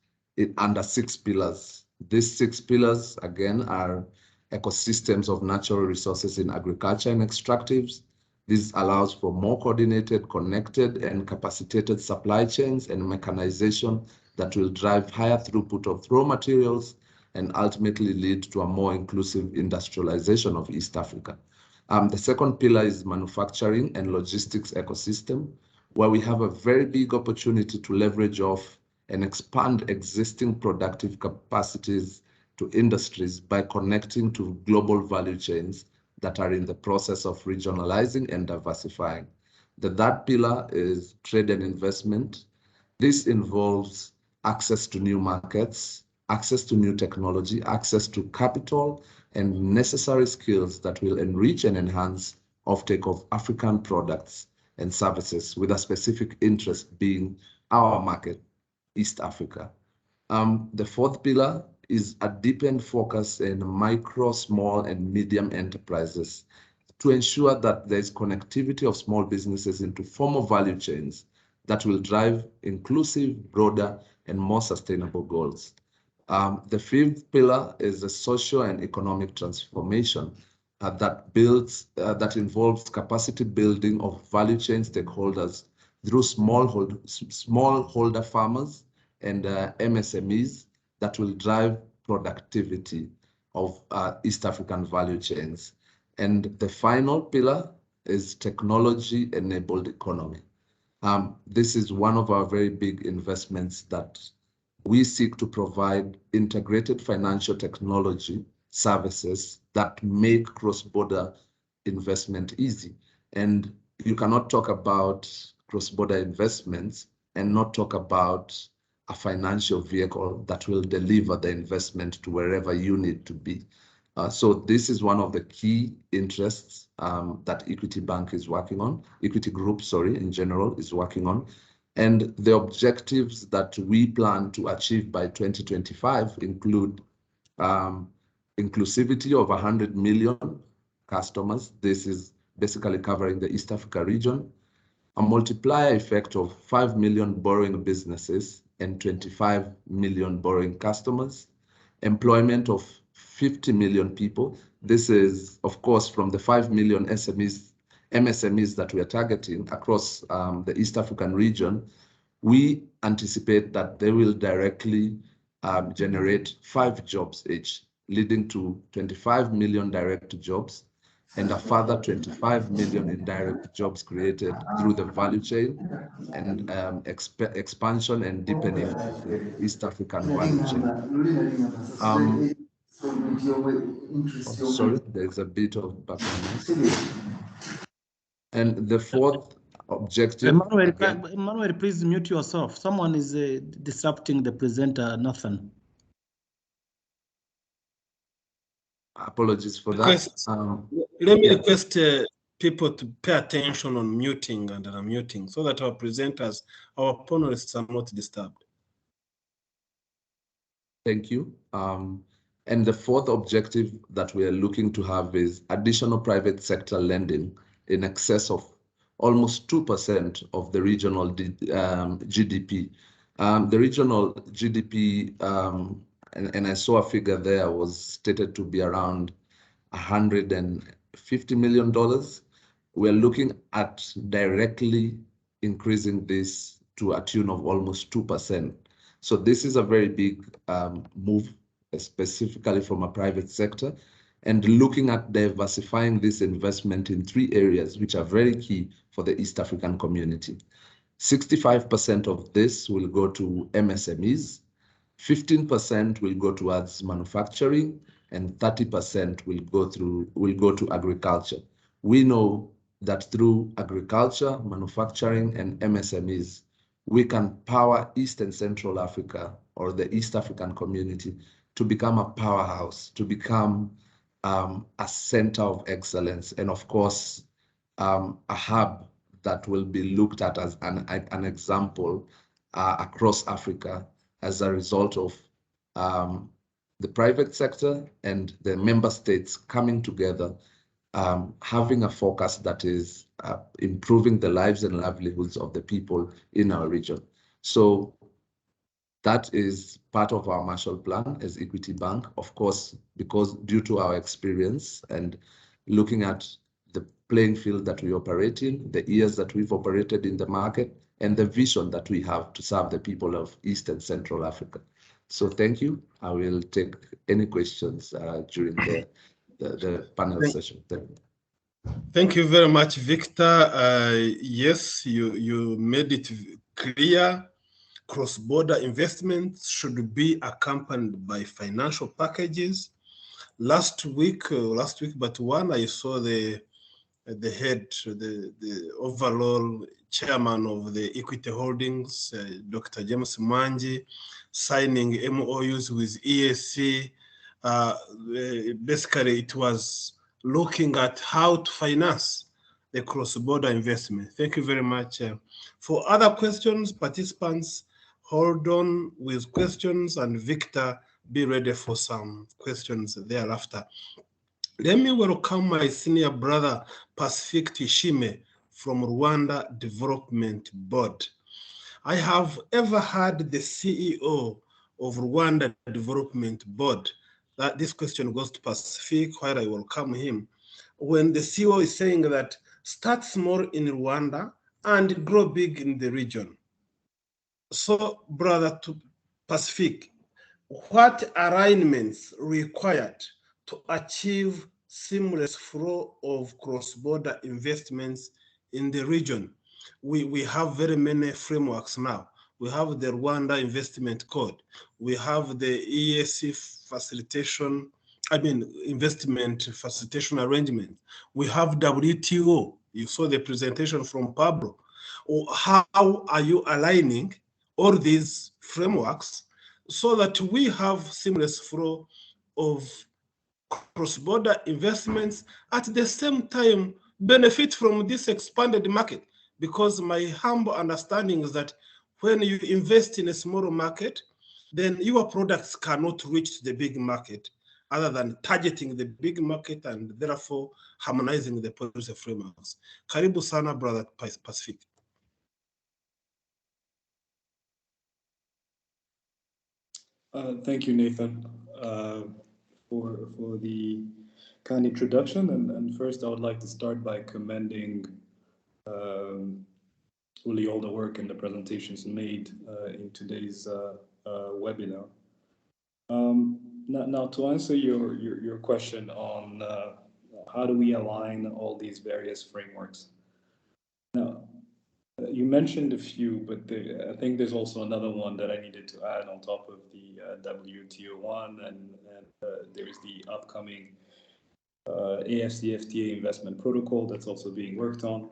under 6 pillars. These 6 pillars, again, are ecosystems of natural resources in agriculture and extractives. This allows for more coordinated, connected, and capacitated supply chains and mechanization that will drive higher throughput of raw materials and ultimately lead to a more inclusive industrialization of East Africa. The second pillar is manufacturing and logistics ecosystem, where we have a very big opportunity to leverage off and expand existing productive capacities to industries by connecting to global value chains that are in the process of regionalizing and diversifying. The third pillar is trade and investment. This involves access to new markets, access to new technology, access to capital, and necessary skills that will enrich and enhance offtake of African products and services, with a specific interest being our market, East Africa. The fourth pillar is a deepened focus in micro, small, and medium enterprises to ensure that there is connectivity of small businesses into formal value chains that will drive inclusive, broader, and more sustainable goals. The fifth pillar is the social and economic transformation that involves capacity building of value chain stakeholders through smallholder farmers and MSMEs that will drive productivity of East African value chains. And the final pillar is technology-enabled economy. This is one of our very big investments that we seek to provide integrated financial technology services that make cross-border investment easy. And you cannot talk about cross-border investments and not talk about a financial vehicle that will deliver the investment to wherever you need to be. So this is one of the key interests that Equity Bank is working on, Equity Group, sorry, in general is working on. And the objectives that we plan to achieve by 2025 include inclusivity of 100 million customers. This is basically covering the East Africa region, a multiplier effect of 5 million borrowing businesses and 25 million borrowing customers, employment of 50 million people. This is, of course, from the 5 million MSMEs that we are targeting across the East African region. We anticipate that they will directly generate 5 jobs each, leading to 25 million direct jobs and a further 25 million indirect jobs created through the value chain and expansion and deepening of the East African value chain. Sorry, there's a bit of background noise. And the fourth objective. Emmanuel, please mute yourself. Someone is disrupting the presenter, Nathan. Apologies for that. Let me request people to pay attention on muting and unmuting so that our presenters, our panelists are not disturbed. Thank you. And the fourth objective that we are looking to have is additional private sector lending in excess of almost 2% of the regional GDP. The regional GDP, and I saw a figure there, was stated to be around $150 million. We're looking at directly increasing this to a tune of almost 2%. So this is a very big move, specifically from a private sector, and looking at diversifying this investment in 3 areas, which are very key for the East African community. 65% of this will go to MSMEs, 15% will go towards manufacturing, and 30% will go to agriculture. We know that through agriculture, manufacturing, and MSMEs, we can power East and Central Africa, or the East African community, to become a powerhouse, to become a center of excellence, and of course, a hub that will be looked at as an example across Africa as a result of the private sector and the member states coming together, having a focus that is improving the lives and livelihoods of the people in our region. So that is part of our Marshall Plan as Equity Bank, of course, because due to our experience and looking at the playing field that we operate in, the years that we've operated in the market, and the vision that we have to serve the people of East and Central Africa. So thank you. I will take any questions during the panel session. Thank you. Thank you very much, Victor. Yes, you made it clear. Cross-border investments should be accompanied by financial packages. Last week, but one, I saw the head, the overall chairman of the Equity Holdings, Dr. James Mwangi, signing MOUs with EAC. Basically, it was looking at how to finance the cross-border investment. Thank you very much. For other questions, participants, hold on with questions, and Victor, be ready for some questions thereafter. Let me welcome my senior brother, Pacific Tishime from Rwanda Development Board. I have ever heard the CEO of Rwanda Development Board, that this question goes to Pacific, while I welcome him, when the CEO is saying that start small in Rwanda and grow big in the region. So, brother to Pacific, what alignments required to achieve seamless flow of cross-border investments in the region? We have very many frameworks now. We have the Rwanda Investment Code. We have the EAC facilitation, investment facilitation arrangement. We have WTO. You saw the presentation from Pablo. How are you aligning all these frameworks so that we have seamless flow of cross-border investments, at the same time benefit from this expanded market? Because my humble understanding is that when you invest in a small market, then your products cannot reach the big market other than targeting the big market and therefore harmonizing the policy frameworks. Karibu sana, brother Pacific. Thank you, Nathan, for the kind introduction. And first, I would like to start by commending really all the work and the presentations made in today's webinar. Now, to answer your question on how do we align all these various frameworks. Now, you mentioned a few, but I think there's also another one that I needed to add on top of the WTO one, and there's the upcoming AFCFTA investment protocol that's also being worked on.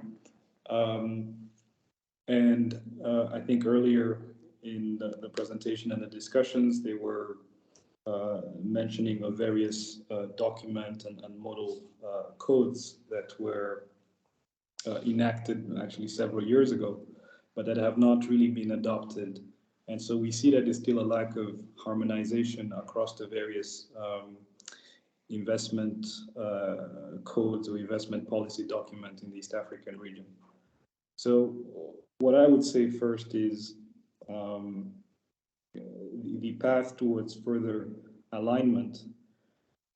And I think earlier in the presentation and the discussions, they were mentioning of various document and model codes that were enacted actually several years ago, but that have not really been adopted. And so we see that there's still a lack of harmonization across the various investment codes or investment policy document in the East African region. So what I would say first is the path towards further alignment.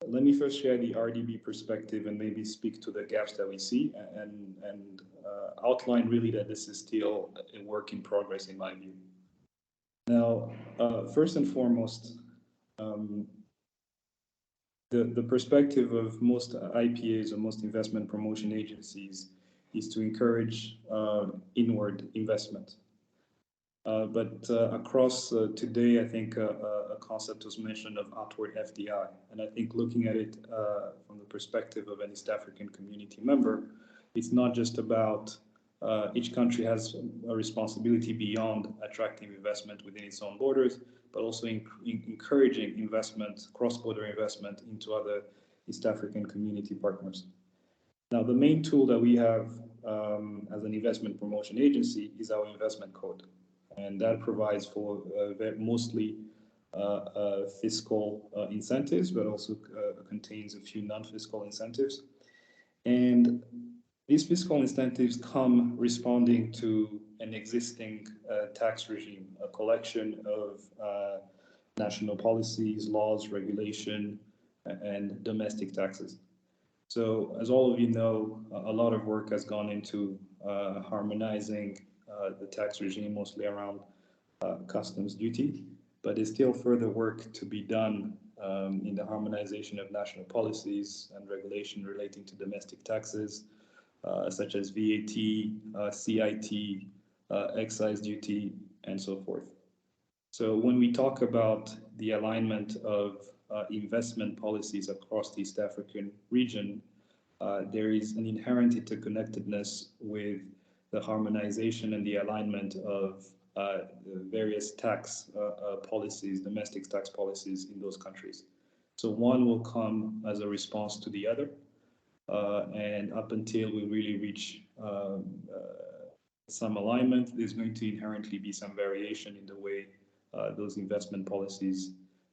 Let me first share the RDB perspective and maybe speak to the gaps that we see and outline really that this is still a work in progress in my view. Now, first and foremost, the perspective of most IPAs or most investment promotion agencies is to encourage inward investment. But across today, I think a concept was mentioned of outward FDI. And I think looking at it from the perspective of an East African community member, it's not just about each country has a responsibility beyond attracting investment within its own borders, but also encouraging investment, cross-border investment into other East African community partners. Now, the main tool that we have as an investment promotion agency is our investment code. And that provides for mostly fiscal incentives, but also contains a few non-fiscal incentives. And these fiscal incentives come responding to an existing tax regime, a collection of national policies, laws, regulation, and domestic taxes. So as all of you know, a lot of work has gone into harmonizing the tax regime, mostly around customs duty, but there's still further work to be done in the harmonization of national policies and regulation relating to domestic taxes, such as VAT, CIT, excise duty, and so forth. So when we talk about the alignment of investment policies across the East African region, there is an inherent interconnectedness with the harmonization and the alignment of various tax policies, domestic tax policies in those countries. So one will come as a response to the other, and up until we really reach some alignment, there's going to inherently be some variation in the way those investment policies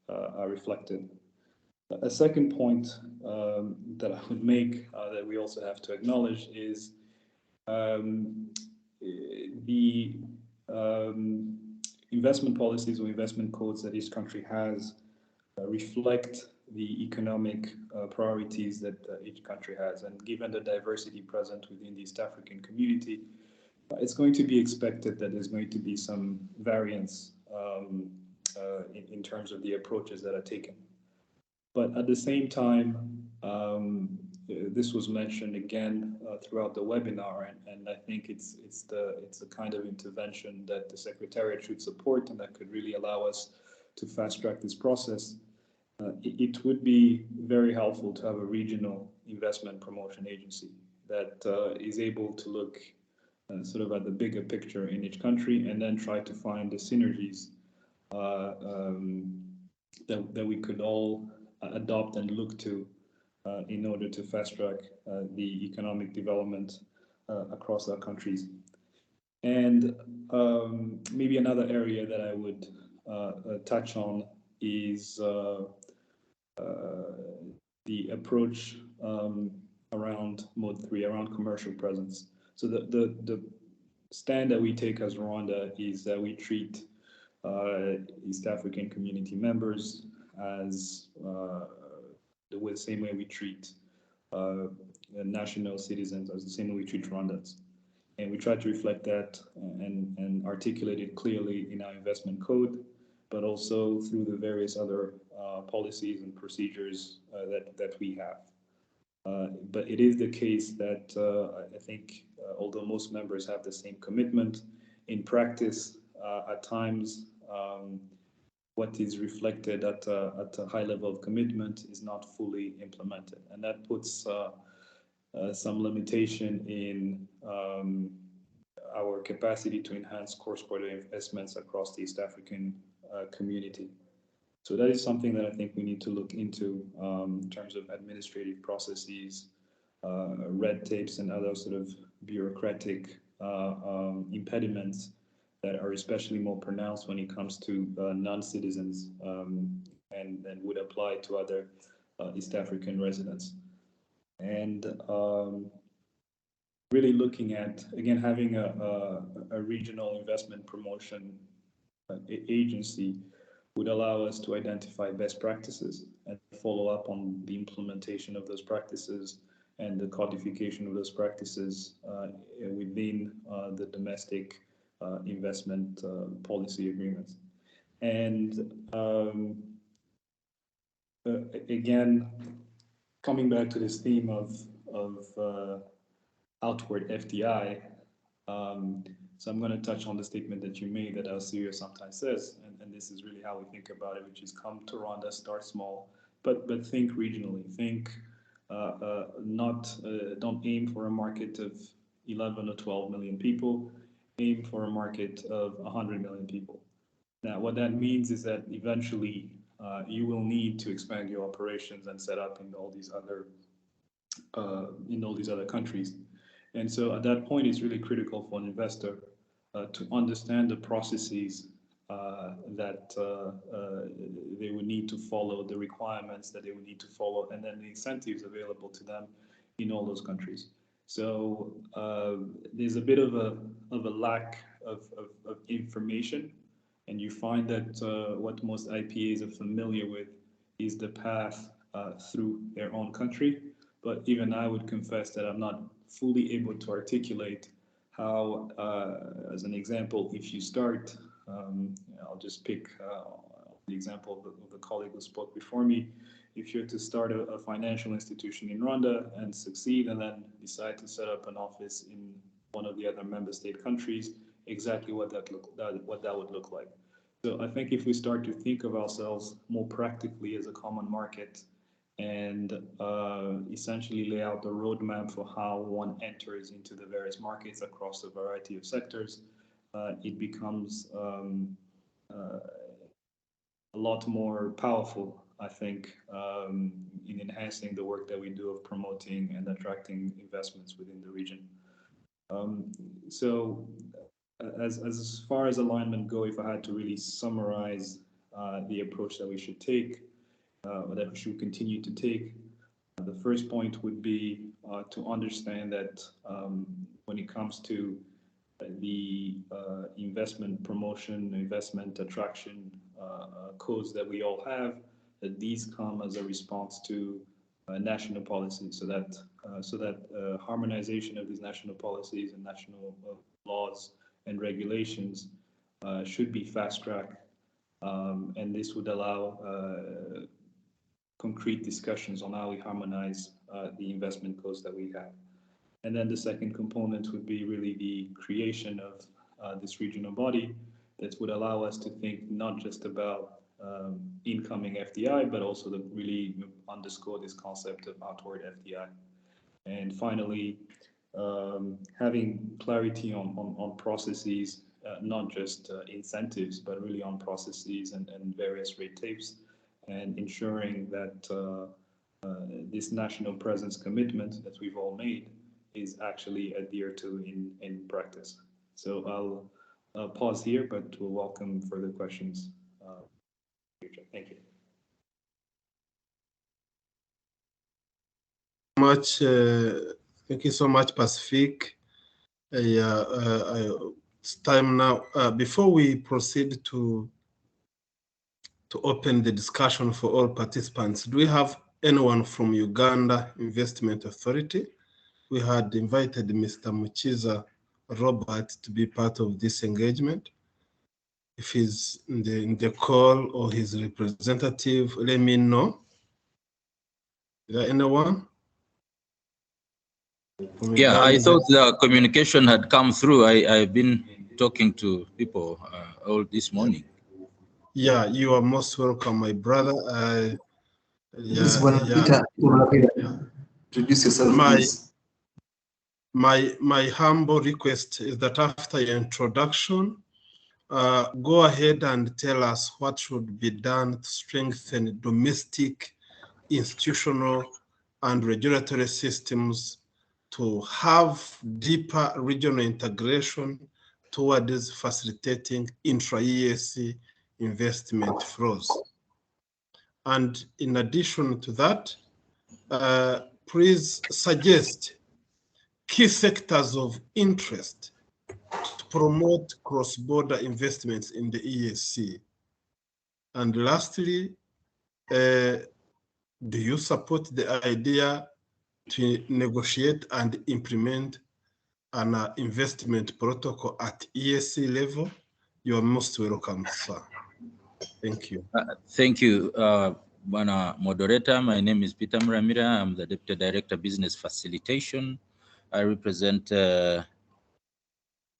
are reflected. A second point that I would make that we also have to acknowledge is the investment policies or investment codes that each country has reflect the economic priorities that each country has. And given the diversity present within the East African community, it's going to be expected that there's going to be some variance in terms of the approaches that are taken. But at the same time, this was mentioned again throughout the webinar, and I think it's the kind of intervention that the Secretariat should support and that could really allow us to fast track this process. It would be very helpful to have a regional investment promotion agency that is able to look sort of at the bigger picture in each country and then try to find the synergies that we could all adopt and look to in order to fast track the economic development across our countries. And maybe another area that I would touch on is the approach around Mode 3, around commercial presence. So the stand that we take as Rwanda is that we treat East African community members as the same way we treat national citizens, as the same way we treat Rwandans. And we try to reflect that and articulate it clearly in our investment code, but also through the various other policies and procedures that we have. But it is the case that I think, although most members have the same commitment, in practice, at times, what is reflected at a high level of commitment is not fully implemented. And that puts some limitation in our capacity to enhance cross-border investments across the East African community. So that is something that I think we need to look into in terms of administrative processes, red tapes, and other sort of bureaucratic impediments that are especially more pronounced when it comes to non-citizens and would apply to other East African residents. And really looking at, again, having a regional investment promotion agency would allow us to identify best practices and follow up on the implementation of those practices and the codification of those practices within the domestic investment policy agreements. And again, coming back to this theme of outward FDI, so I'm going to touch on the statement that you made that our CEO sometimes says, and this is really how we think about it, which is come to Rwanda, start small, but think regionally. Think don't aim for a market of 11 or 12 million people, aim for a market of 100 million people. Now, what that means is that eventually you will need to expand your operations and set up in all these other countries. And so at that point, it's really critical for an investor to understand the processes that they would need to follow, the requirements that they would need to follow, and then the incentives available to them in all those countries. So there's a bit of a lack of information, and you find that what most IPAs are familiar with is the path through their own country. But even I would confess that I'm not fully able to articulate how, as an example, if you start, I'll just pick the example of the colleague who spoke before me. If you're to start a financial institution in Rwanda and succeed, and then decide to set up an office in one of the other member state countries, exactly what that would look like. So I think if we start to think of ourselves more practically as a common market, and essentially lay out the roadmap for how one enters into the various markets across a variety of sectors, it becomes a lot more powerful, I think, in enhancing the work that we do of promoting and attracting investments within the region. So as far as alignment go, if I had to really summarize the approach that we should take, that we should continue to take. The first point would be to understand that when it comes to the investment promotion, investment attraction codes that we all have, that these come as a response to national policies, so that harmonization of these national policies and national laws and regulations should be fast-tracked, and this would allow concrete discussions on how we harmonize the investment codes that we have. And then the second component would be really the creation of this regional body that would allow us to think not just about incoming FDI, but also to really underscore this concept of outward FDI. And finally, having clarity on processes, not just incentives, but really on processes and various red tapes, and ensuring that this national presence commitment that we've all made is actually adhered to in practice. So I'll pause here, but we'll welcome further questions. Thank you. Thank you so much, Pacific. It's time now. Before we proceed to open the discussion for all participants, do we have anyone from Uganda Investment Authority? We had invited Mr. Muchiza Robert to be part of this engagement. If he's in the call or his representative, let me know. Is there anyone? Yeah, I thought the communication had come through. I've been talking to people all this morning. Yeah, you are most welcome, my brother. Peter, introduce yourself, please. My humble request is that after your introduction, go ahead and tell us what should be done to strengthen domestic, institutional, and regulatory systems to have deeper regional integration towards facilitating intra-EAC investment flows. And in addition to that, please suggest key sectors of interest to promote cross-border investments in the EAC. And lastly, do you support the idea to negotiate and implement an investment protocol at EAC level? You are most welcome, sir. Thank you. Thank you, Bwana Moderator. My name is Peter Mramira. I'm the Deputy Director, Business Facilitation. I represent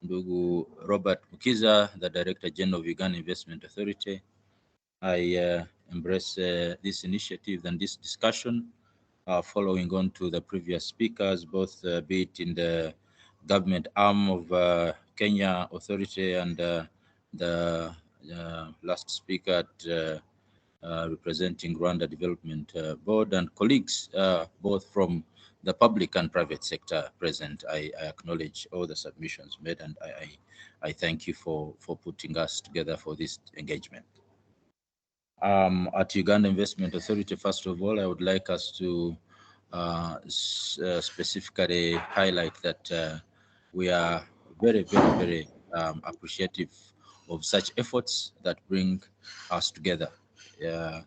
Ndugu Robert Mukiza, the Director General of Uganda Investment Authority. I embrace this initiative and this discussion following on to the previous speakers, both be it in the government arm of Kenya Authority and the last speaker at, representing Rwanda Development Board, and colleagues both from the public and private sector present. I acknowledge all the submissions made, and I thank you for putting us together for this engagement. At Uganda Investment Authority, first of all, I would like us to specifically highlight that we are very appreciative of such efforts that bring us together,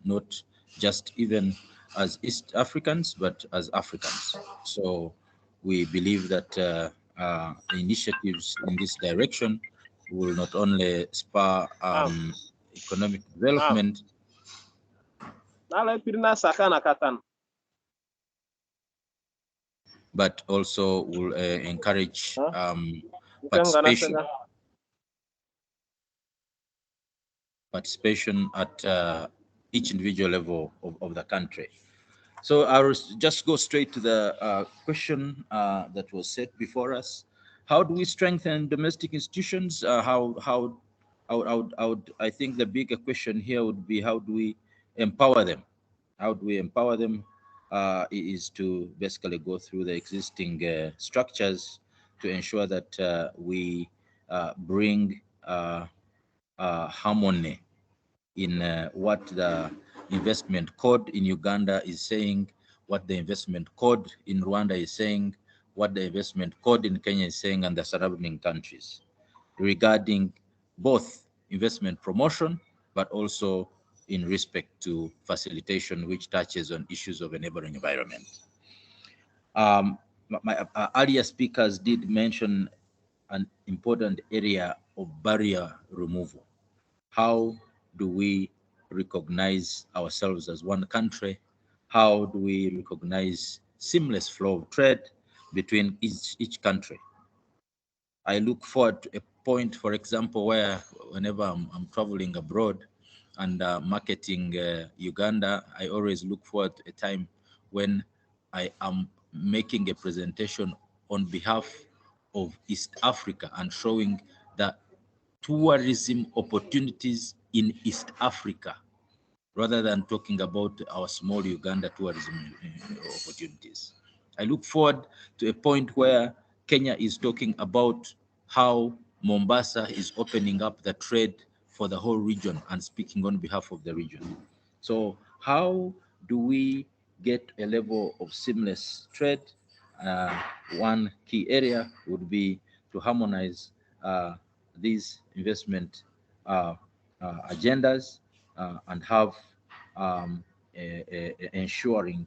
not just even as East Africans, but as Africans. So we believe that initiatives in this direction will not only spur economic development, but also will encourage participation at each individual level of the country. So I'll just go straight to the question that was set before us. How do we strengthen domestic institutions? I think the bigger question here would be, how do we empower them? How do we empower them is to basically go through the existing structures to ensure that we bring harmony in what the investment code in Uganda is saying, what the investment code in Rwanda is saying, what the investment code in Kenya is saying, and the surrounding countries regarding both investment promotion, but also in respect to facilitation, which touches on issues of a neighboring environment. My earlier speakers did mention an important area of barrier removal. How do we recognize ourselves as one country? How do we recognize seamless flow of trade between each country? I look forward to a point, for example, where whenever I'm traveling abroad and marketing Uganda, I always look forward to a time when I am making a presentation on behalf of East Africa and showing the tourism opportunities in East Africa, rather than talking about our small Uganda tourism opportunities. I look forward to a point where Kenya is talking about how Mombasa is opening up the trade for the whole region and speaking on behalf of the region. So how do we get a level of seamless trade? One key area would be to harmonize these investment agendas and have ensuring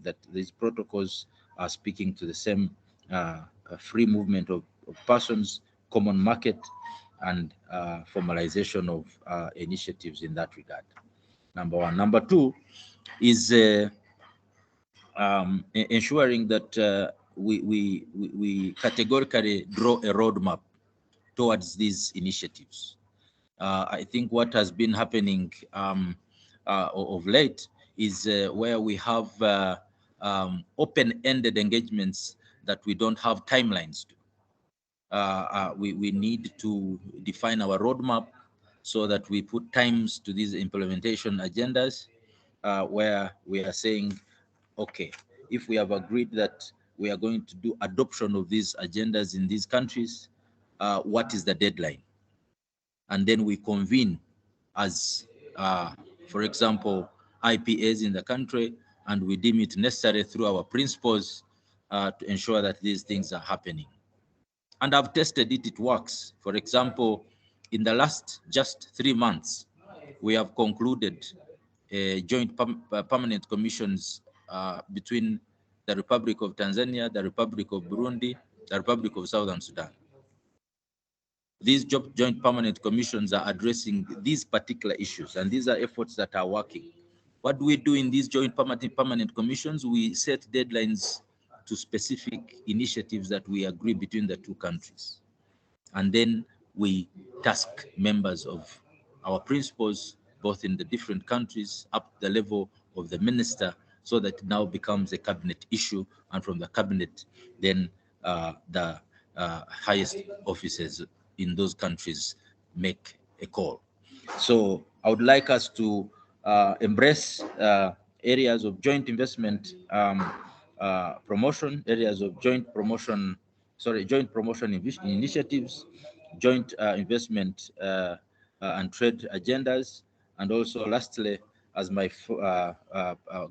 that these protocols are speaking to the same free movement of persons, common market, and formalization of initiatives in that regard. Number one. Number two is ensuring that we categorically draw a roadmap towards these initiatives. I think what has been happening of late is where we have open-ended engagements that we don't have timelines to. We need to define our roadmap so that we put times to these implementation agendas where we are saying, okay, if we have agreed that we are going to do adoption of these agendas in these countries, what is the deadline? And then we convene as, for example, IPAs in the country, and we deem it necessary through our principles to ensure that these things are happening. And I've tested it, it works. For example, in the last just 3 months, we have concluded joint permanent commissions between the Republic of Tanzania, the Republic of Burundi, the Republic of Southern Sudan. These joint permanent commissions are addressing these particular issues, and these are efforts that are working. What do we do in these joint permanent commissions? We set deadlines to specific initiatives that we agree between the two countries. And then we task members of our principals, both in the different countries, up the level of the minister, so that it now becomes a cabinet issue, and from the cabinet, then the highest officers in those countries make a call. So I would like us to embrace areas of joint investment promotion, areas of joint promotion initiatives, joint investment and trade agendas, and also lastly, as my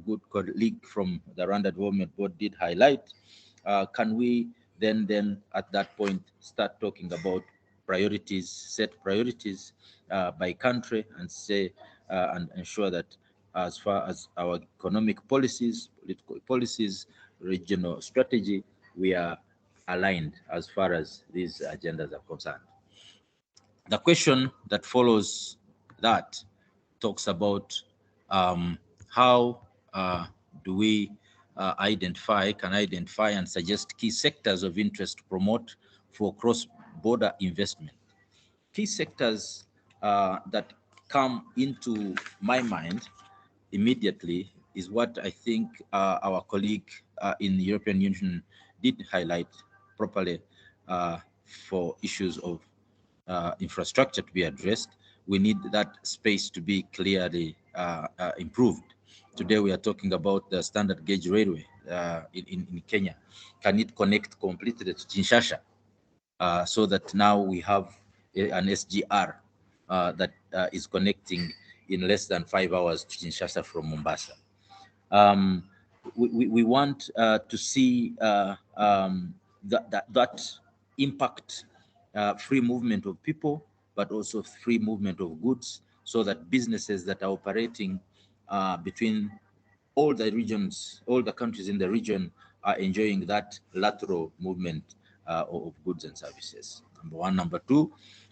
good colleague from the Rwanda Development Board did highlight, can we then at that point start talking about priorities, set priorities by country, and say and ensure that as far as our economic policies, political policies, regional strategy, we are aligned as far as these agendas are concerned. The question that follows that talks about how do we identify and suggest key sectors of interest to promote for cross-border investment. Key sectors that come into my mind immediately is what I think our colleague in the European Union did highlight properly for issues of infrastructure to be addressed. We need that space to be clearly improved. Today we are talking about the standard gauge railway in Kenya. Can it connect completely to Kinshasa so that now we have an SGR that is connecting in less than 5 hours to Kinshasa from Mombasa. We want to see that impact free movement of people, but also free movement of goods, so that businesses that are operating between all the regions, all the countries in the region are enjoying that lateral movement of goods and services. Number one. Number two,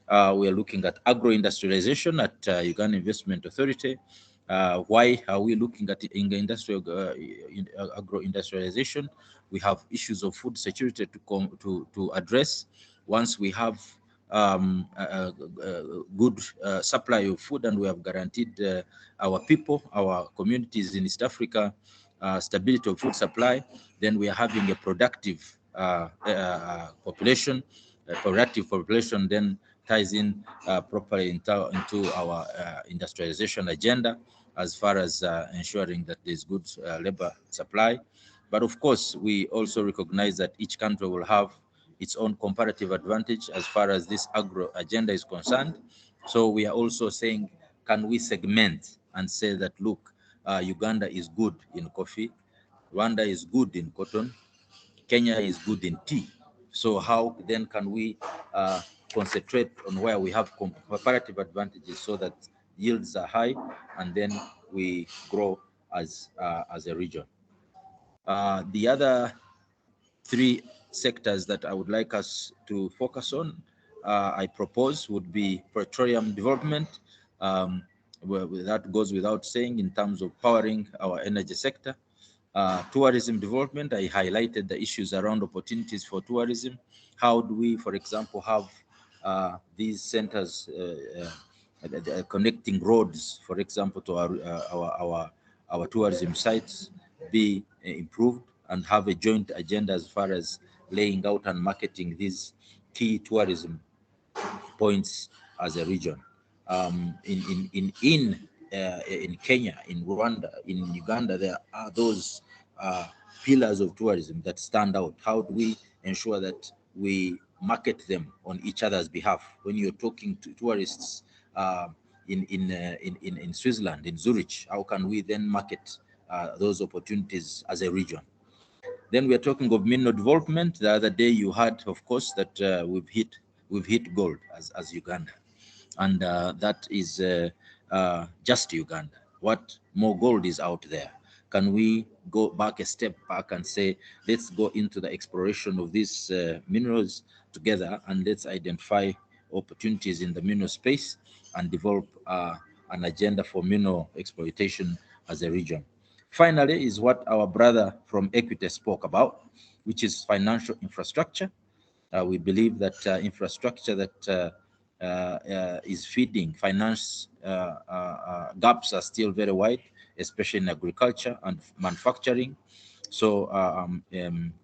we are looking at agro-industrialization at Uganda Investment Authority. Why are we looking at agro-industrialization? We have issues of food security to address. Once we have a good supply of food, and we have guaranteed our people, our communities in East Africa, stability of food supply, then we are having a productive population. A productive population then ties in properly into our industrialization agenda, as far as ensuring that there's good labor supply. But of course, we also recognize that each country will have its own comparative advantage as far as this agro agenda is concerned. So we are also saying, can we segment and say that, look, Uganda is good in coffee, Rwanda is good in cotton, Kenya is good in tea. So how then can we concentrate on where we have comparative advantages so that yields are high, and then we grow as a region? The other three sectors that I would like us to focus on, I propose, would be petroleum development. That goes without saying in terms of powering our energy sector. Tourism development, I highlighted the issues around opportunities for tourism. How do we, for example, have these centers connecting roads, for example, to our tourism sites be improved, and have a joint agenda as far as laying out and marketing these key tourism points as a region. In Kenya, in Rwanda, in Uganda, there are those pillars of tourism that stand out. How do we ensure that we market them on each other's behalf? When you're talking to tourists in Switzerland, in Zurich, how can we then market those opportunities as a region? Then we are talking of mineral development. The other day you heard, of course, that we've hit gold as Uganda, and that is just Uganda. What more gold is out there? Can we go back a step back and say, let's go into the exploration of these minerals together, and let's identify opportunities in the mineral space and develop an agenda for mineral exploitation as a region. Finally, is what our brother from Equity spoke about, which is financial infrastructure. We believe that infrastructure that is feeding finance gaps are still very wide, especially in agriculture and manufacturing. So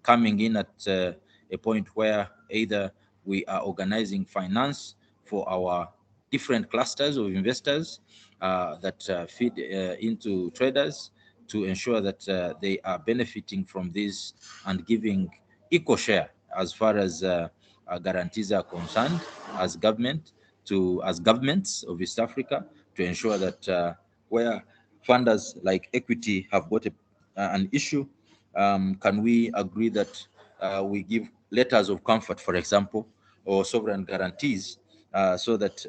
coming in at a point where either we are organizing finance for our different clusters of investors that feed into traders, to ensure that they are benefiting from this and giving equal share as far as guarantees are concerned, as governments of East Africa, to ensure that where funders like Equity have got an issue, can we agree that we give letters of comfort, for example, or sovereign guarantees, so that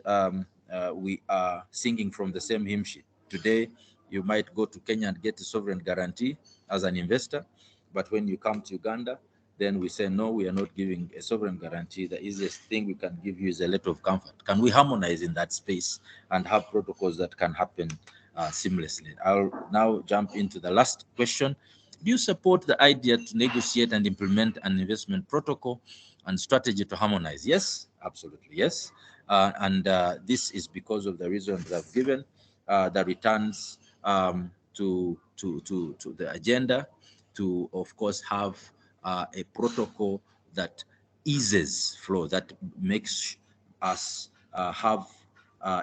we are singing from the same hymn sheet. Today, you might go to Kenya and get a sovereign guarantee as an investor, but when you come to Uganda, then we say, no, we are not giving a sovereign guarantee. The easiest thing we can give you is a letter of comfort. Can we harmonize in that space and have protocols that can happen seamlessly? I'll now jump into the last question. Do you support the idea to negotiate and implement an investment protocol and strategy to harmonize? Yes, absolutely, yes. And this is because of the reasons I've given, the returns to the agenda, to, of course, have a protocol that eases flow, that makes us have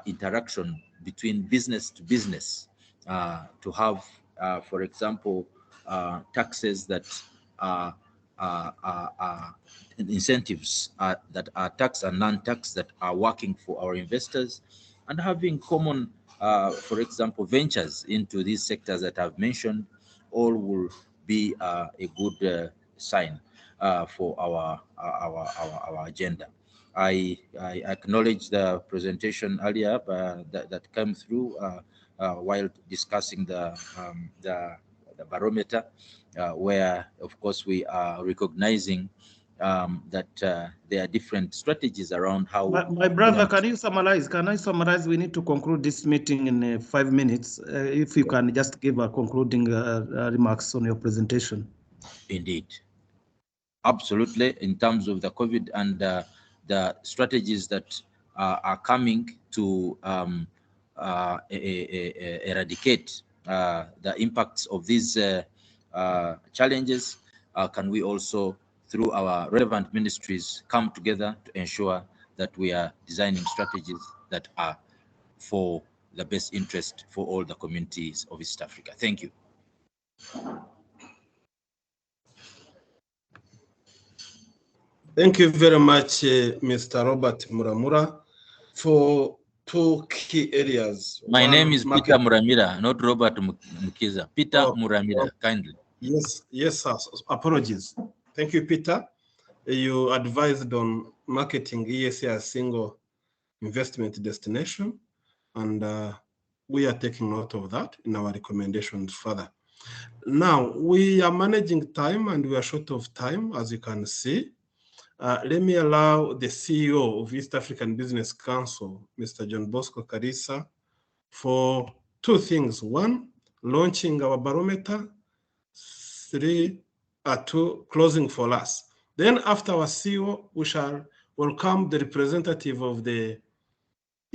interaction between business to business, to have, for example, taxes that are incentives that are tax and non-tax that are working for our investors, and having common, for example, ventures into these sectors that I've mentioned, all will be a good sign for our agenda. I acknowledge the presentation earlier that came through while discussing the barometer, where, of course, we are recognizing that there are different strategies around how. My brother, can you summarize? Can I summarize? We need to conclude this meeting in 5 minutes. If you can just give a concluding remarks on your presentation. Indeed. Absolutely. In terms of the COVID and the strategies that are coming to eradicate the impacts of these challenges, can we also, through our relevant ministries, come together to ensure that we are designing strategies that are for the best interest for all the communities of East Africa. Thank you. Thank you very much, Mr. Robert Muramura, for 2 key areas. My name is Peter Muramira, not Robert Mukiza. Peter Muramira, kindly. Yes, sir. Apologies. Thank you, Peter. You advised on marketing EAC as single investment destination, and we are taking note of that in our recommendations further. Now, we are managing time and we are short of time, as you can see. Let me allow the CEO of East African Business Council, Mr. John Bosco Karisa, for two things. One, launching our barometer. Two, closing for us. Then after our CEO, we shall welcome the representative of the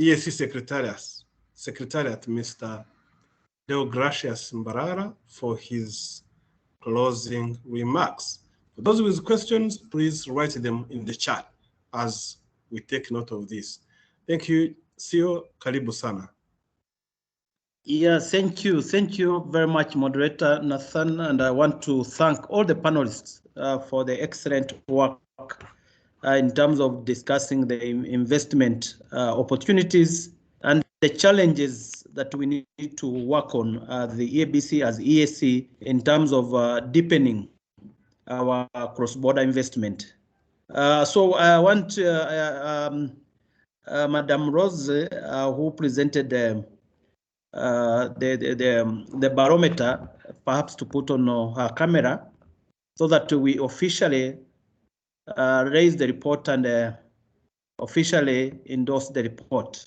EAC Secretariat, Mr. Deogracius Mbarara, for his closing remarks. For those with questions, please write them in the chat as we take note of this. Thank you, CEO. Karibu sana. Yeah, thank you. Thank you very much, Moderator Nathan. And I want to thank all the panelists for the excellent work in terms of discussing the investment opportunities and the challenges that we need to work on the EABC as EAC in terms of deepening our cross-border investment. So I want Madam Rose, who presented the barometer, perhaps to put on her camera so that we officially raise the report and officially endorse the report.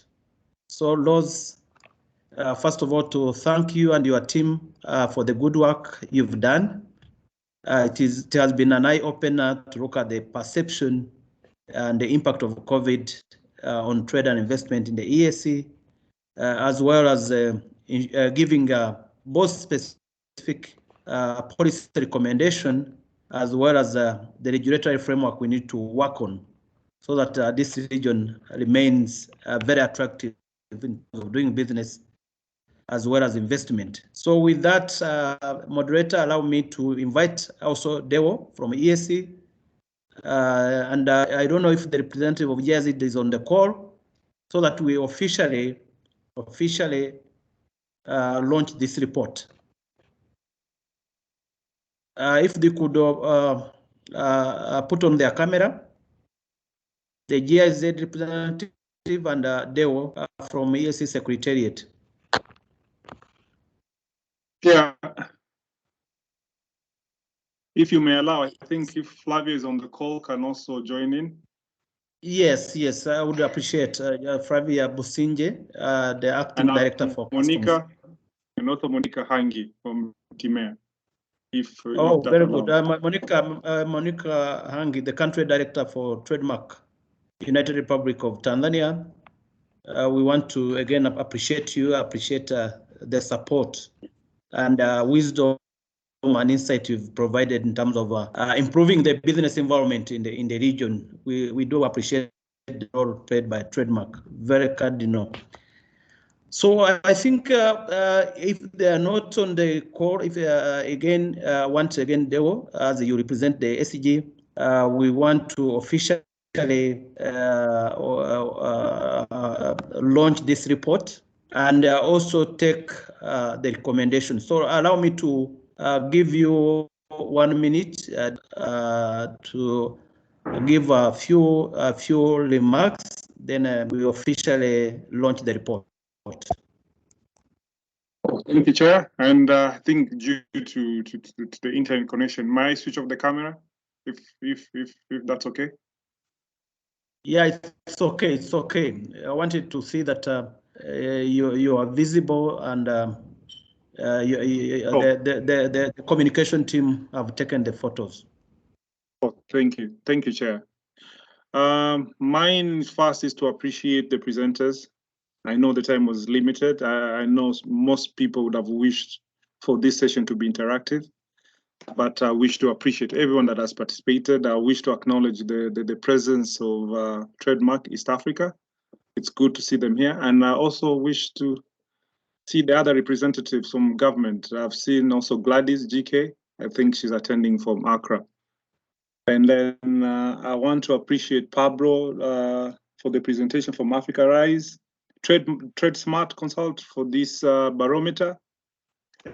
So Rose, first of all, to thank you and your team for the good work you've done. It has been an eye-opener to look at the perception and the impact of COVID on trade and investment in the EAC, as well as giving both specific policy recommendation, as well as the regulatory framework we need to work on, so that this region remains very attractive in terms of doing business as well as investment. So with that, Moderator, allow me to invite also Deo from EAC. And I don't know if the representative of GIZ is on the call, so that we officially launch this report. If they could put on their camera, the GIZ representative and Deo from EAC Secretariat. Yeah. If you may allow, I think if Flavia is on the call, can also join in. Yes, I would appreciate Flavia Businje, the acting director for Monica, Customs. and also Monica Hangi from Timea. If very allowed. good. Monica Hangi, the country director for Trademark, United Republic of Tanzania. We want to again appreciate you, appreciate the support and wisdom and insight you've provided in terms of improving the business environment in the region. We do appreciate the role played by Trademark, very cardinal. So I think if they are not on the call, if once again, Deo, as you represent the SG, we want to officially launch this report and also take the recommendation. So allow me to give you 1 minute to give a few remarks, then we officially launch the report. Thank you, Chair. And I think due to the internet connection, may I switch off the camera, if that's okay? Yeah, it's okay. It's okay. I wanted to see that you are visible and the communication team have taken the photos. Oh, thank you, Chair. Mine first is to appreciate the presenters. I know the time was limited. I know most people would have wished for this session to be interactive, but I wish to appreciate everyone that has participated. I wish to acknowledge the presence of Trademark East Africa. It's good to see them here. And I also wish to see the other representatives from government. I've seen also Gladys GK. I think she's attending from Accra. And then I want to appreciate Pablo for the presentation from Africa Rise, Trade Smart Consult for this barometer,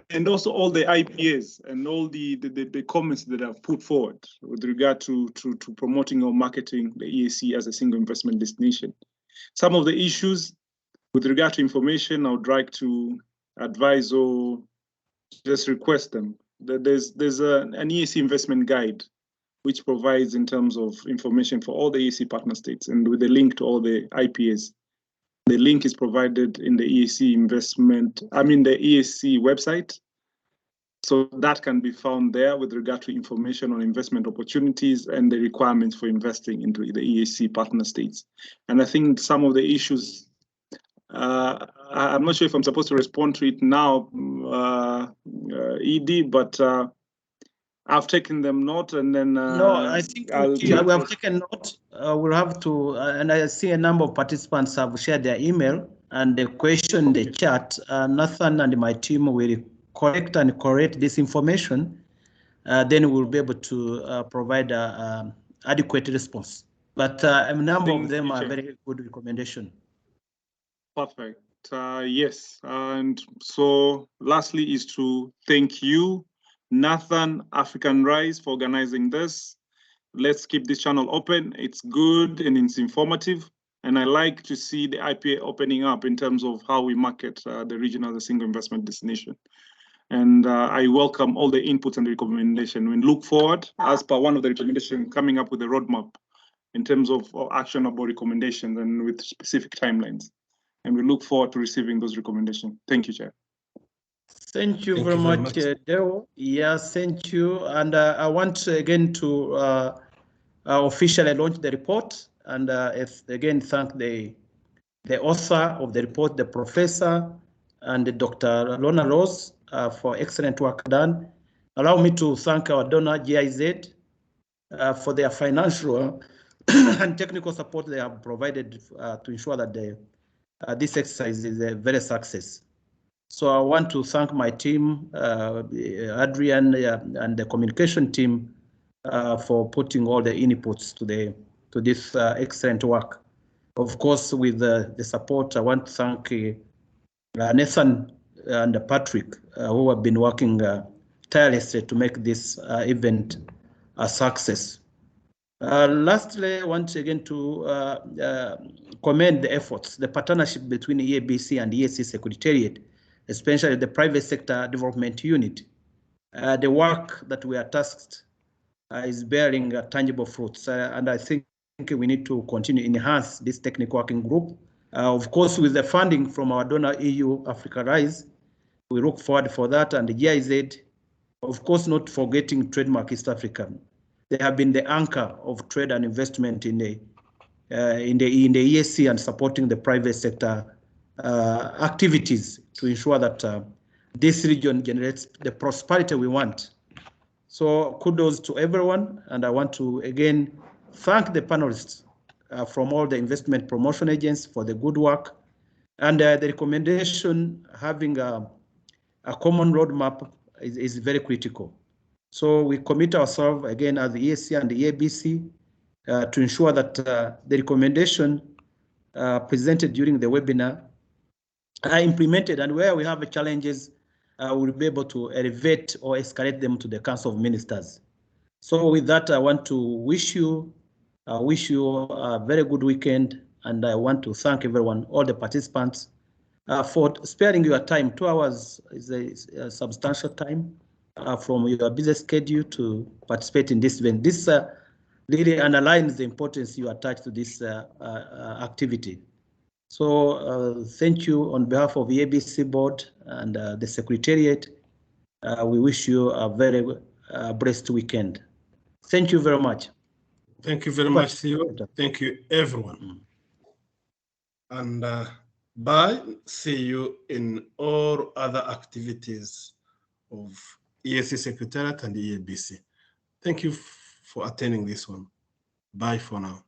and also all the IPAs and all the comments that I've put forward with regard to promoting or marketing the EAC as a single investment destination. Some of the issues with regard to information, I would like to advise or just request them. There's an EAC investment guide which provides in terms of information for all the EAC partner states and with a link to all the IPAs. The link is provided in the EAC the EAC website. So that can be found there with regard to information on investment opportunities and the requirements for investing into the EAC partner states. And I think some of the issues, I'm not sure if I'm supposed to respond to it now, ED, but I've taken them note, and then no, I think we have taken note. We'll have to, and I see a number of participants have shared their email and the question in the chat. Nathan and my team will collect and correct this information. Then we'll be able to provide adequate response. But a number of them are very good recommendation. Perfect. Yes, and so lastly is to thank you, Nathan, African Rise, for organizing this. Let's keep this channel open. It's good and it's informative. And I like to see the IPA opening up in terms of how we market the region as a single investment destination. And I welcome all the inputs and the recommendation. We look forward, as per one of the recommendations, coming up with a roadmap in terms of actionable recommendations and with specific timelines. And we look forward to receiving those recommendations. Thank you, Chair. Thank you very much, Deo. Yes, thank you. And I want again to officially launch the report. And again, thank the author of the report, the professor, and Dr. Lorna Rose for excellent work done. Allow me to thank our donor, GIZ, for their financial and technical support they have provided to ensure that this exercise is a very success. So I want to thank my team, Adrian and the communication team for putting all the inputs to this excellent work. Of course, with the support, I want to thank Nathan and Patrick, who have been working tirelessly to make this event a success. Lastly, once again to commend the efforts, the partnership between EABC and EAC Secretariat, especially the private sector development unit. The work that we are tasked is bearing tangible fruits, and I think we need to continue to enhance this technical working group. Of course, with the funding from our donor EU Africa Rise, we look forward for that, and the GIZ, of course, not forgetting Trademark East Africa. They have been the anchor of trade and investment in the EAC and supporting the private sector activities to ensure that this region generates the prosperity we want. So kudos to everyone, and I want to again thank the panelists from all the investment promotion agents for the good work, and the recommendation having a common roadmap is very critical. So we commit ourselves again as the EAC and the EABC to ensure that the recommendation presented during the webinar are implemented, and where we have challenges, we'll be able to elevate or escalate them to the Council of Ministers. So with that, I want to wish you a very good weekend, and I want to thank everyone, all the participants, for sparing your time. 2 hours is a substantial time from your busy schedule to participate in this event. This really underlines the importance you attach to this activity. So thank you on behalf of the ABC board and the Secretariat. We wish you a very blessed weekend. Thank you very much. Thank you very much, Theo. Thank you, everyone. And bye. See you in all other activities of EAC Secretariat and EABC. Thank you for attending this one. Bye for now.